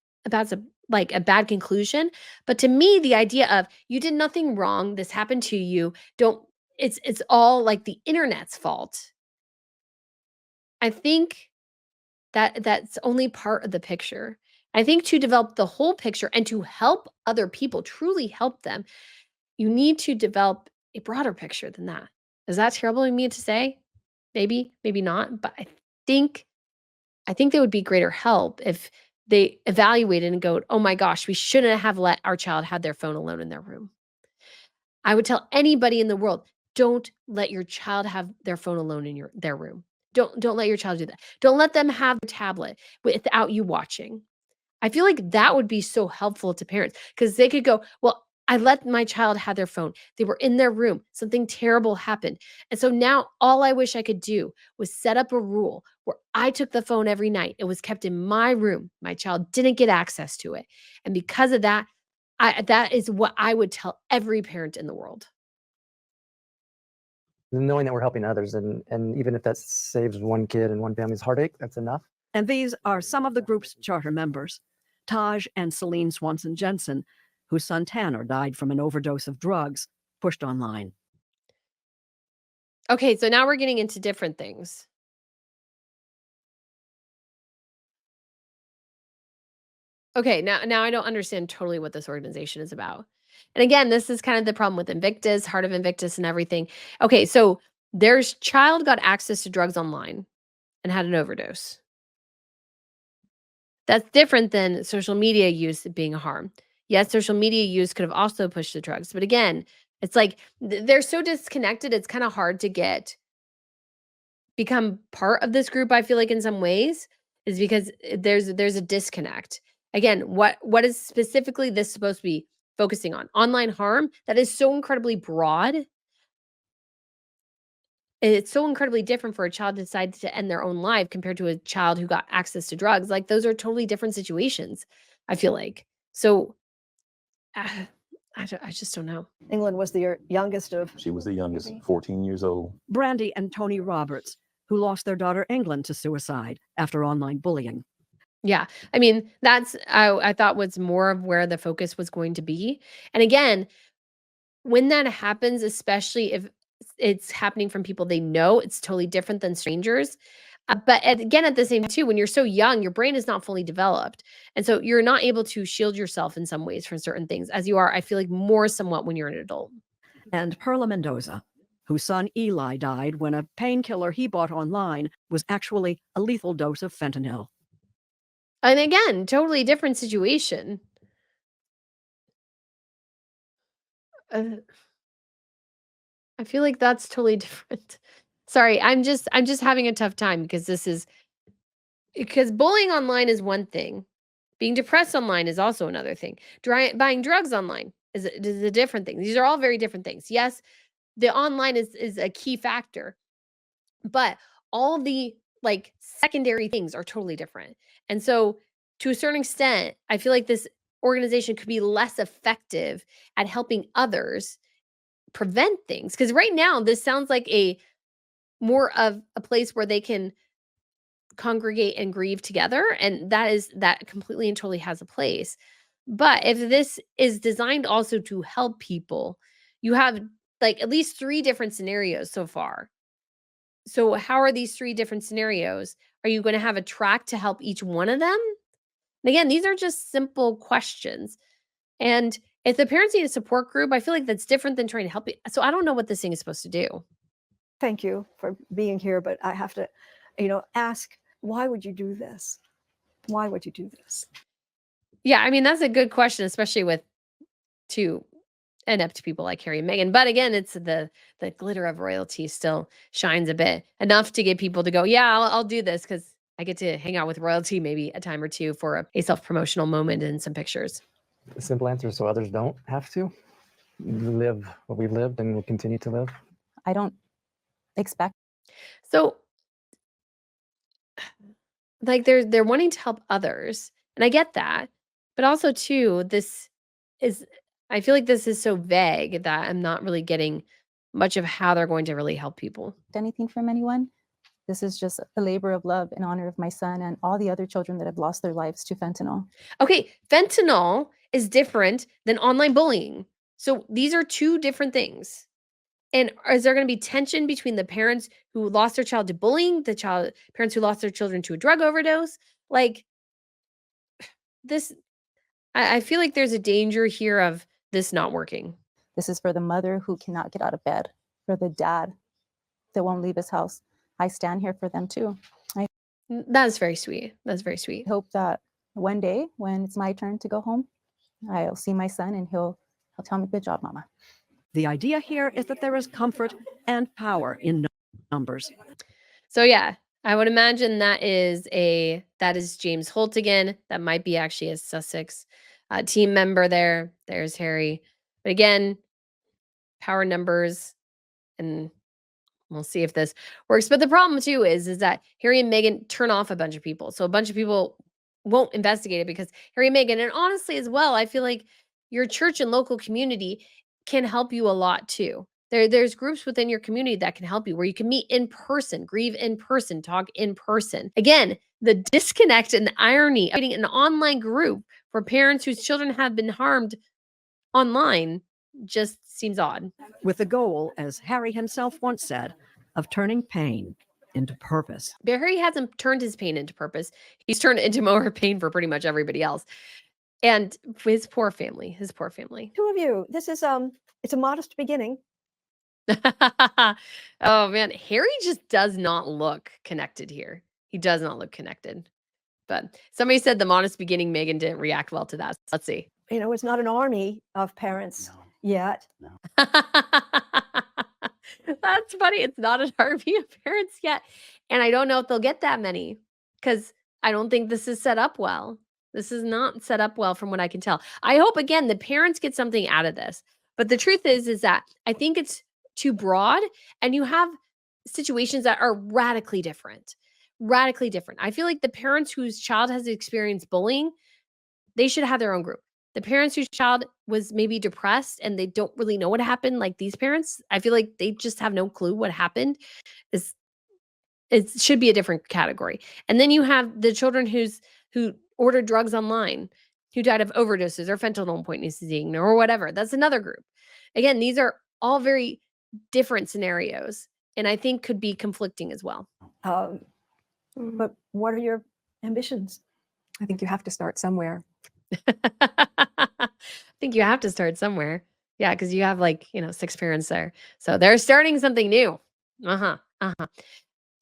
like a bad conclusion. But to me, the idea of you did nothing wrong, this happened to you, don't it's all like the internet's fault. I think that that's only part of the picture. I think to develop the whole picture and to help other people, truly help them, you need to develop a broader picture than that. Is that terrible of me to say? Maybe, maybe not, but think I think there would be greater help if they evaluated and go, "Oh my gosh, we shouldn't have let our child have their phone alone in their room." I would tell anybody in the world, don't let your child have their phone alone in their room. Don't let your child do that. Don't let them have a tablet without you watching. I feel like that would be so helpful to parents because they could go, well, I let my child have their phone. They were in their room. Something terrible happened. And so now all I wish I could do was set up a rule where I took the phone every night. It was kept in my room. My child didn't get access to it. And because of that, that is what I would tell every parent in the world. Knowing that we're helping others, and even if that saves one kid and one family's heartache, that's enough. And these are some of the group's charter members. Taj and Celine Swanson Jensen, whose son Tanner died from an overdose of drugs, pushed online. Okay, so now we're getting into different things. Okay, now I don't understand totally what this organization is about. And again, this is kind of the problem with Invictus, Heart of Invictus and everything. Okay, so their child got access to drugs online and had an overdose. That's different than social media use being a harm. Yes, social media use could have also pushed the drugs, but again, it's like they're so disconnected, it's kind of hard to become part of this group, I feel like in some ways, is because there's a disconnect. Again, what is specifically this supposed to be focusing on? Online harm that is so incredibly broad. It's so incredibly different for a child to decide to end their own life compared to a child who got access to drugs. Like those are totally different situations, I feel like. So I just don't know. England was the youngest of. She was the youngest, 14 years old. Brandy and Tony Roberts, who lost their daughter England to suicide after online bullying. Yeah. I mean, that's I thought was more of where the focus was going to be. And again, when that happens, especially if it's happening from people they know, it's totally different than strangers. But again, at the same too, when you're so young, your brain is not fully developed. And so you're not able to shield yourself in some ways from certain things as you are, I feel like, more somewhat when you're an adult. And Perla Mendoza, whose son Eli died when a painkiller he bought online was actually a lethal dose of fentanyl. And again, totally different situation. I feel like that's totally different. Sorry, I'm just having a tough time because bullying online is one thing. Being depressed online is also another thing. Buying drugs online is a different thing. These are all very different things. Yes, the online is a key factor, but all the like secondary things are totally different. And so to a certain extent, I feel like this organization could be less effective at helping others prevent things, because right now this sounds like a more of a place where they can congregate and grieve together, and that completely and totally has a place. But if this is designed also to help people, you have like at least 3 different scenarios so far. So how are these 3 different scenarios? Are you going to have a track to help each one of them? And again, these are just simple questions. And if the parents need a support group, I feel like that's different than trying to help you. So I don't know what this thing is supposed to do. Thank you for being here, but I have to, ask, why would you do this? Why would you do this? Yeah, I mean, that's a good question, especially with 2 inept people like Harry and Meghan. But again, it's the glitter of royalty still shines a bit, enough to get people to go, yeah, I'll do this because I get to hang out with royalty maybe a time or two for a self-promotional moment and some pictures. The simple answer is so others don't have to live what we've lived and will continue to live. I don't expect. So like they're wanting to help others, and I get that. But also too, this is I feel like this is so vague that I'm not really getting much of how they're going to really help people. Anything from anyone. This is just a labor of love in honor of my son and all the other children that have lost their lives to fentanyl. Okay, fentanyl is different than online bullying. So these are 2 different things. And is there going to be tension between the parents who lost their child to bullying, parents who lost their children to a drug overdose? Like this, I feel like there's a danger here of this not working. This is for the mother who cannot get out of bed, for the dad that won't leave his house. I stand here for them too. That's very sweet. That's very sweet. I hope that one day when it's my turn to go home, I'll see my son and he'll tell me, good job, mama. The idea here is that there is comfort and power in numbers. So yeah, I would imagine that is James Holt again. That might be actually a Sussex team member there. There's Harry. But again, power numbers, and we'll see if this works. But the problem too is that Harry and Meghan turn off a bunch of people. So a bunch of people won't investigate it because Harry and Meghan, and honestly as well, I feel like your church and local community can help you a lot too. There's groups within your community that can help you where you can meet in person, grieve in person, talk in person. Again, the disconnect and the irony of creating an online group for parents whose children have been harmed online just seems odd. With the goal, as Harry himself once said, of turning pain into purpose. Harry hasn't turned his pain into purpose. He's turned it into more pain for pretty much everybody else. And his poor family. 2 of you, this is it's a modest beginning. Oh man, Harry just does not look connected here. He does not look connected. But somebody said the modest beginning, Meghan didn't react well to that. Let's see. It's not an army of parents yet. That's funny. It's not an army of parents yet. And I don't know if they'll get that many because I don't think this is set up well. This is not set up well from what I can tell. I hope, again, the parents get something out of this. But the truth is that I think it's too broad, and you have situations that are radically different. Radically different. I feel like the parents whose child has experienced bullying, they should have their own group. The parents whose child was maybe depressed and they don't really know what happened, like these parents, I feel like they just have no clue what happened. It should be a different category. And then you have the children who ordered drugs online, who died of overdoses or fentanyl poisoning or whatever. That's another group. Again, these are all very different scenarios, and I think could be conflicting as well. But what are your ambitions? I think you have to start somewhere. I think you have to start somewhere. Yeah, because you have like, 6 parents there. So they're starting something new. Uh-huh. Uh-huh.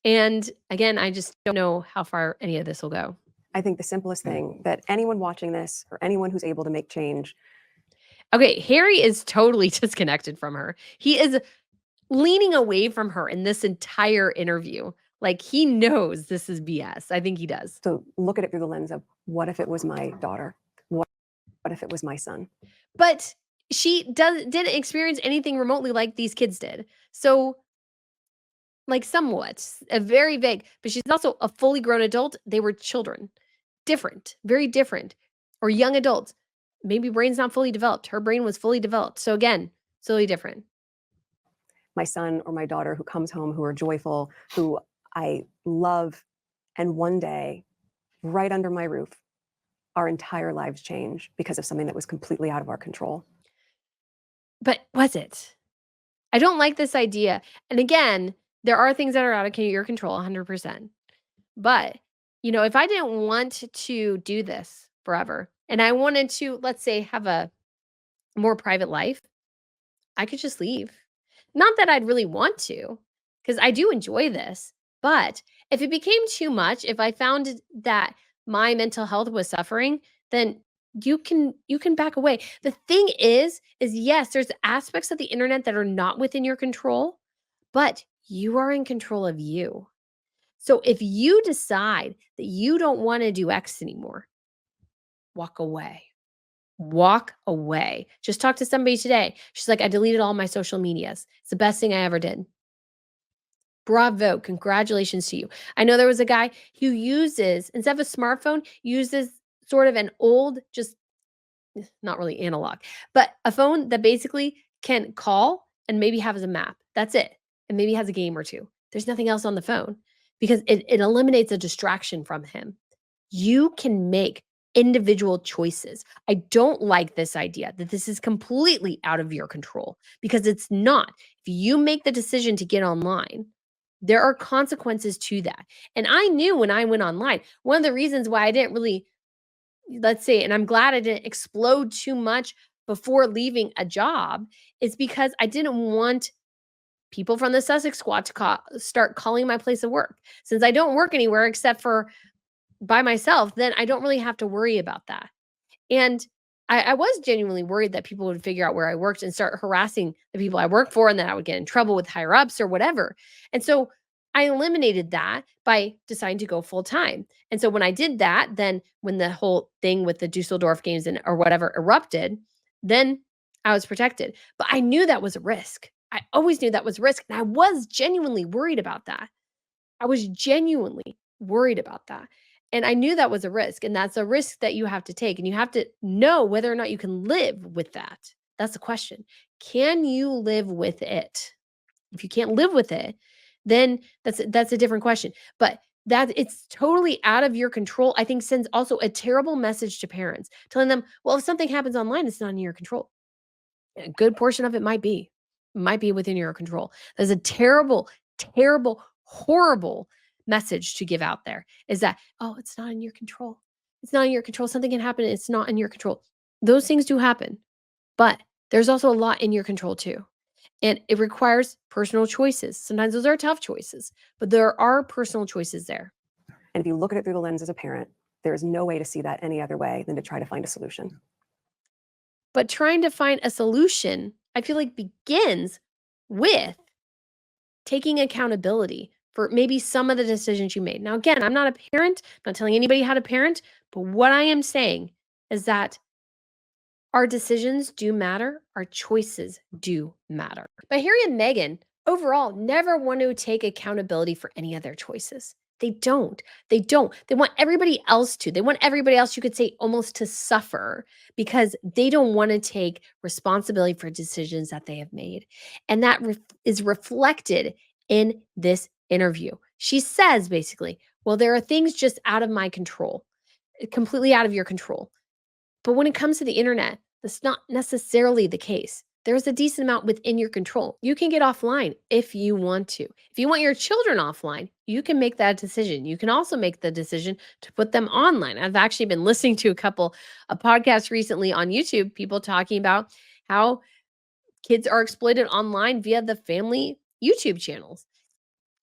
And again, I just don't know how far any of this will go. I think the simplest thing that anyone watching this or anyone who's able to make change. Okay, Harry is totally disconnected from her. He is leaning away from her in this entire interview. Like he knows this is BS. I think he does. So look at it through the lens of what if it was my daughter? What if it was my son? But she didn't experience anything remotely like these kids did. So like somewhat, very vague, but she's also a fully grown adult. They were children. Different, very different. Or young adults. Maybe brain's not fully developed. Her brain was fully developed. So again, totally different. My son or my daughter who comes home, who are joyful, who I love, and one day, right under my roof, our entire lives change because of something that was completely out of our control. But was it? I don't like this idea. And again, there are things that are out of your control 100%. But, if I didn't want to do this forever and I wanted to, let's say, have a more private life, I could just leave. Not that I'd really want to, because I do enjoy this. But if it became too much, if I found that my mental health was suffering, then you can back away. The thing is yes, there's aspects of the internet that are not within your control, but you are in control of you. So if you decide that you don't want to do X anymore, walk away. Walk away. Just talked to somebody today. She's like, I deleted all my social medias. It's the best thing I ever did. Bravo. Congratulations to you. I know there was a guy who uses, instead of a smartphone, uses sort of an old, just not really analog, but a phone that basically can call and maybe have as a map. That's it. And maybe has a game or two. There's nothing else on the phone because it eliminates a distraction from him. You can make individual choices. I don't like this idea that this is completely out of your control because it's not. If you make the decision to get online, there are consequences to that. And I knew when I went online, one of the reasons why I didn't really, let's say, and I'm glad I didn't explode too much before leaving a job, is because I didn't want people from the Sussex squad to start calling my place of work. Since I don't work anywhere except for by myself, then I don't really have to worry about that. And I was genuinely worried that people would figure out where I worked and start harassing the people I work for, and then I would get in trouble with higher ups or whatever. And so I eliminated that by deciding to go full time. And so when I did that, then when the whole thing with the Dusseldorf games or whatever erupted, then I was protected. But I knew that was a risk. I always knew that was a risk. And I was genuinely worried about that. I was genuinely worried about that. And I knew that was a risk, and that's a risk that you have to take, and you have to know whether or not you can live with that. That's the question. Can you live with it? If you can't live with it, then that's a different question. But that it's totally out of your control, I think sends also a terrible message to parents, telling them, well, if something happens online, it's not in your control. A good portion of it might be within your control. There's a terrible, terrible, horrible message to give out there is that, oh, it's not in your control. It's not in your control. Something can happen. It's not in your control. Those things do happen, but there's also a lot in your control too. And it requires personal choices. Sometimes those are tough choices, but there are personal choices there. And if you look at it through the lens as a parent, there is no way to see that any other way than to try to find a solution. But trying to find a solution, I feel like begins with taking accountability for maybe some of the decisions you made. Now, again, I'm not a parent, I'm not telling anybody how to parent, but what I am saying is that our decisions do matter, our choices do matter. But Harry and Meghan overall never want to take accountability for any of their choices. They don't. They don't. They want everybody else to. They want everybody else, you could say, almost to suffer because they don't want to take responsibility for decisions that they have made. And that is reflected in this interview. She says basically, well, there are things just out of my control, completely out of your control. But when it comes to the internet, that's not necessarily the case. There's a decent amount within your control. You can get offline if you want to. If you want your children offline, you can make that decision. You can also make the decision to put them online. I've actually been listening to a couple of podcasts recently on YouTube, people talking about how kids are exploited online via the family YouTube channels.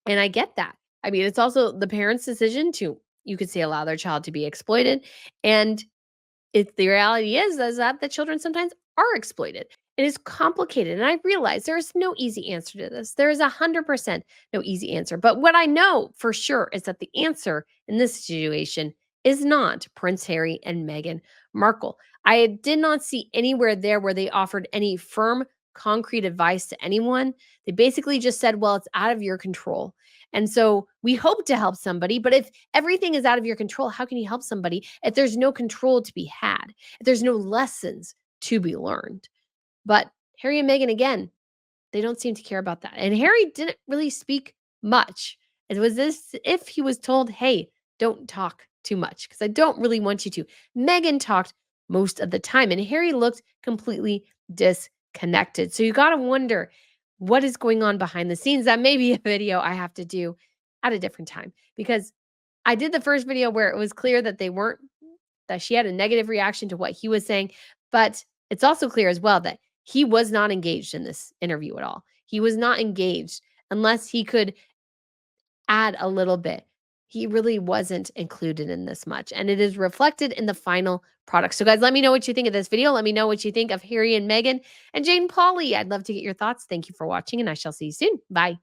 And I get that. I mean, it's also the parents' decision to, you could say, allow their child to be exploited. And if the reality is that the children sometimes are exploited. It is complicated. And I realize there is no easy answer to this. There is 100% no easy answer. But what I know for sure is that the answer in this situation is not Prince Harry and Meghan Markle. I did not see anywhere there where they offered any firm, concrete advice to anyone. They basically just said, well, it's out of your control. And so we hope to help somebody, but if everything is out of your control, how can you help somebody if there's no control to be had, if there's no lessons to be learned? But Harry and Meghan, again, they don't seem to care about that. And Harry didn't really speak much. It was this if he was told, hey, don't talk too much because I don't really want you to. Meghan talked most of the time, and Harry looked completely disconnected. So you got to wonder what is going on behind the scenes. That may be a video I have to do at a different time because I did the first video where it was clear that that she had a negative reaction to what he was saying. But it's also clear as well that he was not engaged in this interview at all. He was not engaged unless he could add a little bit. He really wasn't included in this much. And it is reflected in the final product. So guys, let me know what you think of this video. Let me know what you think of Harry and Meghan and Jane Pauley. I'd love to get your thoughts. Thank you for watching, and I shall see you soon. Bye.